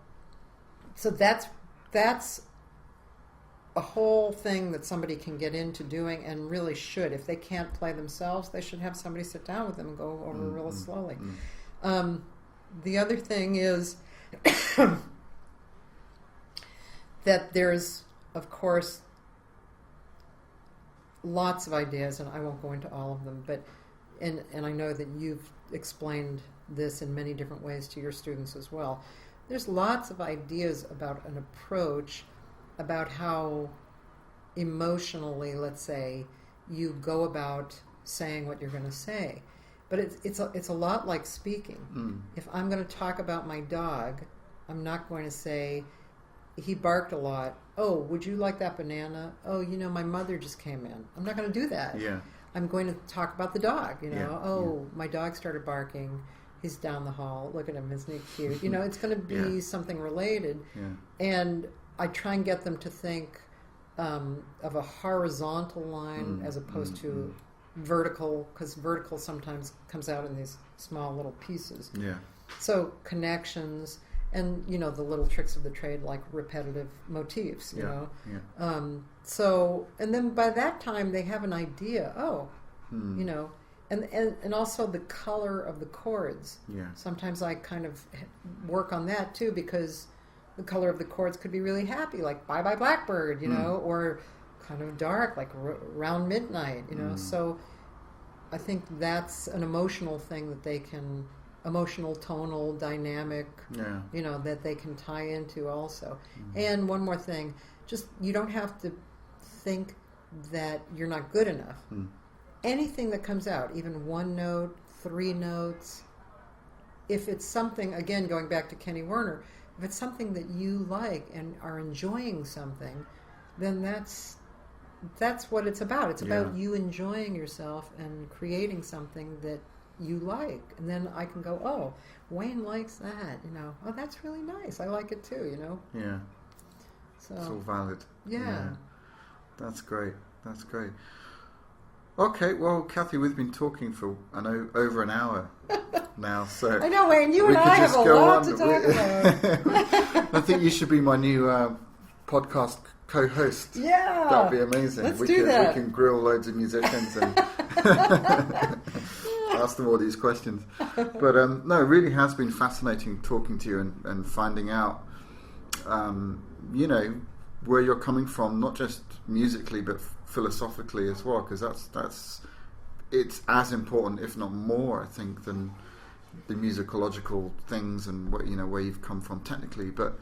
so that's a whole thing that somebody can get into doing, and really should. If they can't play themselves, they should have somebody sit down with them and go over real slowly. The other thing is that there's, of course, lots of ideas, and I won't go into all of them, but and I know that you've explained this in many different ways to your students as well. There's lots of ideas about an approach, about how emotionally, let's say, you go about saying what you're going to say. But it's a lot like speaking. If I'm going to talk about my dog, I'm not going to say, he barked a lot. Oh, would you like that banana? Oh, my mother just came in. I'm not going to do that. Yeah. I'm going to talk about the dog, my dog started barking. He's down the hall. Look at him. Isn't he cute? It's going to be something related. Yeah. And I try and get them to think of a horizontal line as opposed to vertical, because vertical sometimes comes out in these small little pieces. Yeah. So connections and, the little tricks of the trade, like repetitive motifs, Yeah. So, and then by that time they have an idea, and also the color of the chords. Yeah. Sometimes I kind of work on that too, because the color of the chords could be really happy, like Bye Bye Blackbird, or kind of dark, like Round Midnight, So I think that's an emotional thing that they can, emotional, tonal, dynamic, that they can tie into also. And one more thing, just you don't have to think that you're not good enough. Anything that comes out, even one note, 3 notes, if it's something, again, going back to Kenny Werner, if it's something that you like and are enjoying something, then that's what it's about. It's about you enjoying yourself and creating something that you like. And then I can go, oh, Wayne likes that, Oh, that's really nice. I like it too, Yeah. So It's all valid. Yeah. That's great. That's great. Okay, well, Cathy, we've been talking for, I know, over an hour now, so... I know, Wayne, you and I have a lot to talk about. I think you should be my new podcast co-host. Yeah! That would be amazing. Let's do that. We can grill loads of musicians and ask them all these questions. But no, it really has been fascinating talking to you and finding out, where you're coming from, not just musically, but philosophically as well, because it's as important, if not more, I think, than the musicological things and what, where you've come from technically. But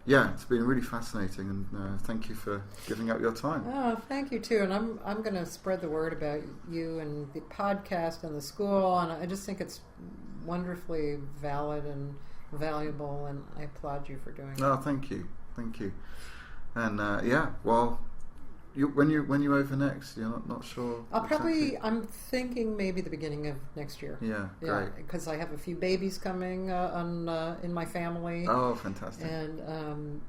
yeah, it's been really fascinating, and thank you for giving up your time. Oh, thank you too. And I'm going to spread the word about you and the podcast and the school, and I just think it's wonderfully valid and valuable, and I applaud you for doing it. Oh, thank you. And well, when you over next? You're not sure. I'm thinking maybe the beginning of next year. Yeah, great. Because I have a few babies coming in my family. Oh, fantastic! And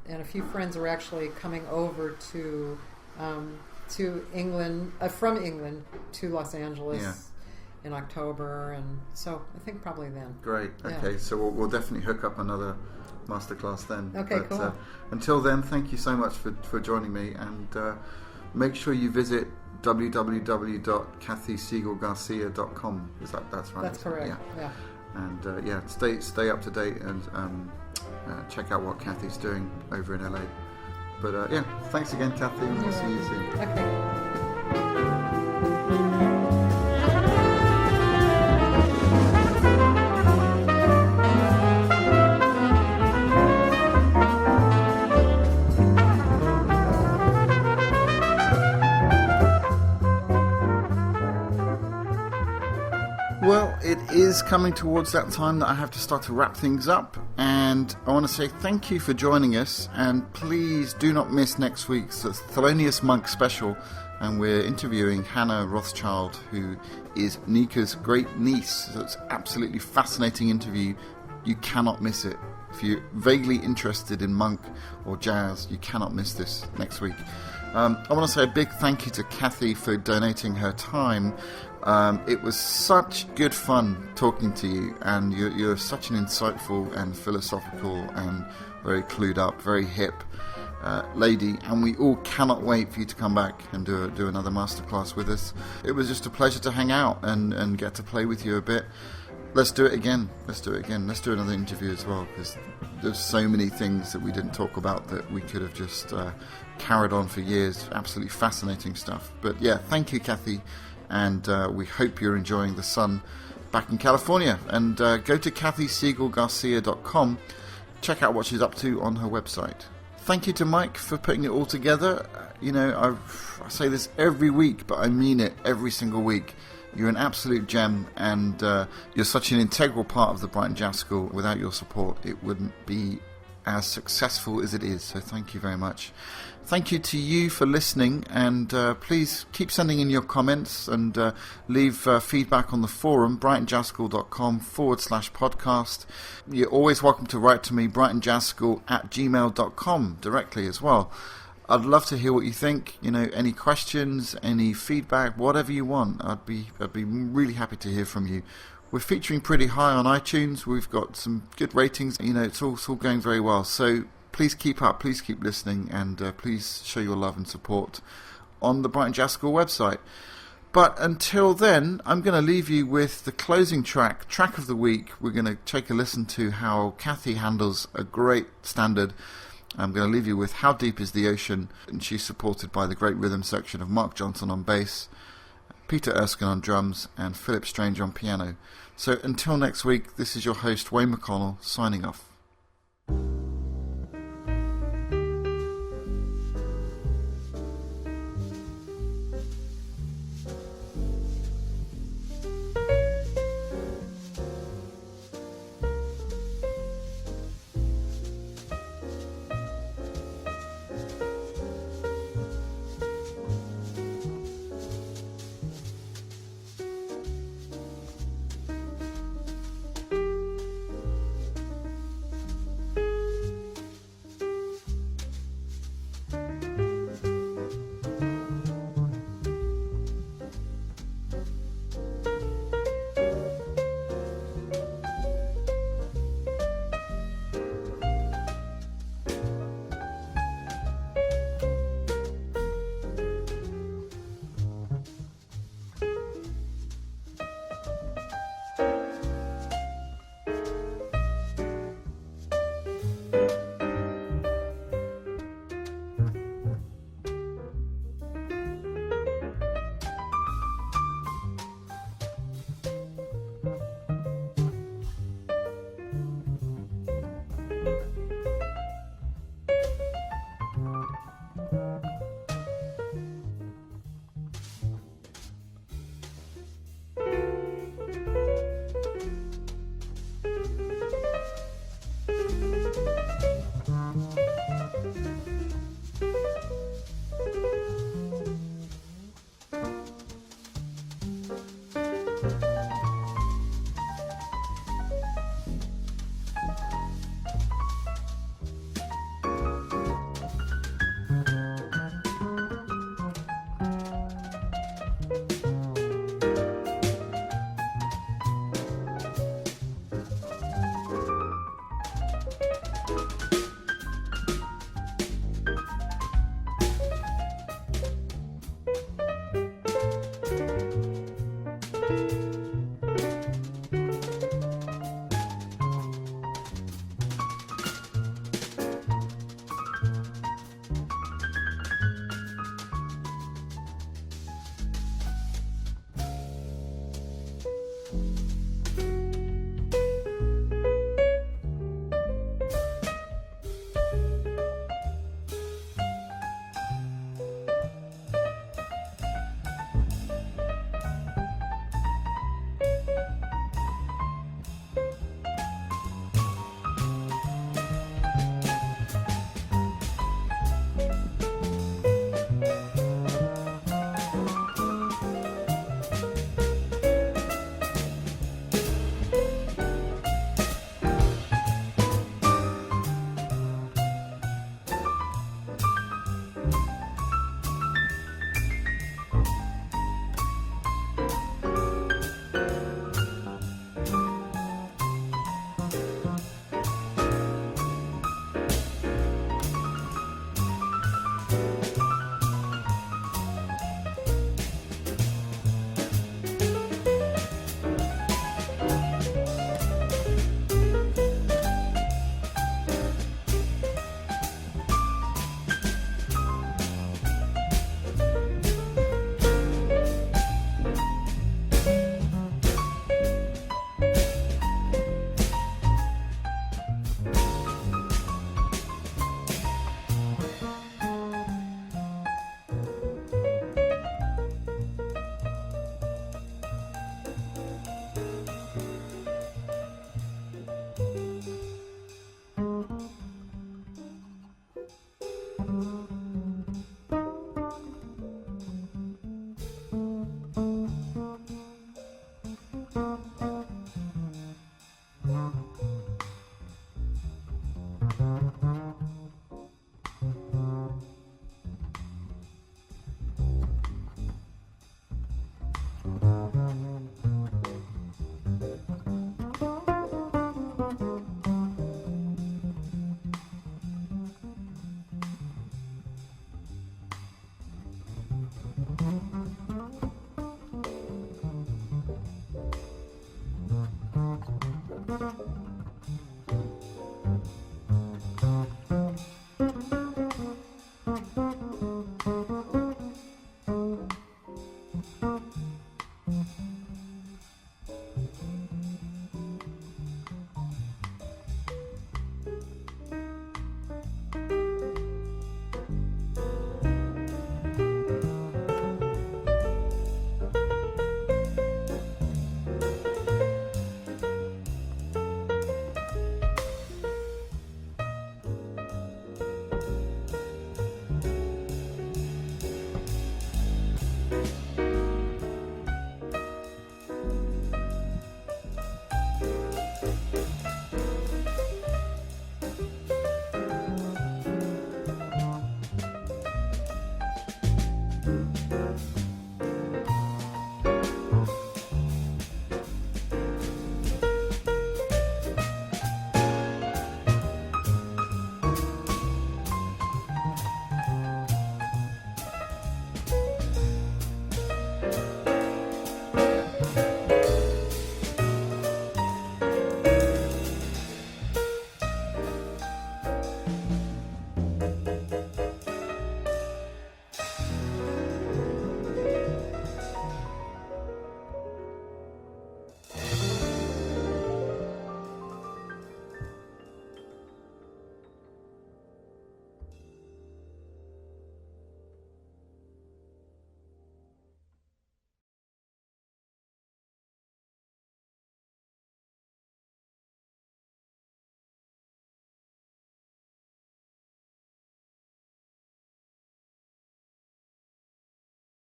a few friends are actually coming over to England, from England to Los Angeles in October, and so I think probably then. Great. Okay, so we'll definitely hook up another masterclass then. Okay, cool. Until then, thank you so much for joining me, and make sure you visit www.cathysegalgarcia.com. That's right? That's correct. Yeah. And stay up to date and check out what Cathy's doing over in LA. But thanks again, Cathy, and we'll see you soon. Okay. Well, it is coming towards that time that I have to start to wrap things up, and I want to say thank you for joining us, and please do not miss next week's Thelonious Monk special, and we're interviewing Hannah Rothschild, who is Nika's great niece. So it's an absolutely fascinating interview. You cannot miss it. If you're vaguely interested in Monk or jazz, you cannot miss this next week. I want to say a big thank you to Cathy for donating her time. It was such good fun talking to you, and you're such an insightful and philosophical and very clued up, very hip lady, and we all cannot wait for you to come back and do another masterclass with us. It was just a pleasure to hang out and get to play with you a bit. Let's do it again. Let's do another interview as well, because there's so many things that we didn't talk about that we could have just carried on for years. Absolutely fascinating stuff. But yeah, thank you, Cathy, and we hope you're enjoying the sun back in California. And go to CathySegalGarcia.com. Check out what she's up to on her website. Thank you to Mike for putting it all together. I say this every week, but I mean it every single week. You're an absolute gem, and you're such an integral part of the Brighton Jazz School. Without your support, it wouldn't be as successful as it is, so thank you very much. Thank you to you for listening, and please keep sending in your comments and leave feedback on the forum, brightonjazzschool.com/podcast. You're always welcome to write to me, brightonjazzschool@gmail.com directly as well. I'd love to hear what you think. Any questions, any feedback, whatever you want. I'd be really happy to hear from you. We're featuring pretty high on iTunes. We've got some good ratings. It's all going very well. So please keep up. Please keep listening, and please show your love and support on the Brighton Jazz School website. But until then, I'm going to leave you with the closing track of the week. We're going to take a listen to how Cathy handles a great standard. I'm going to leave you with How Deep Is the Ocean, and she's supported by the great rhythm section of Mark Johnson on bass, Peter Erskine on drums, and Philip Strange on piano. So until next week, this is your host Wayne McConnell signing off.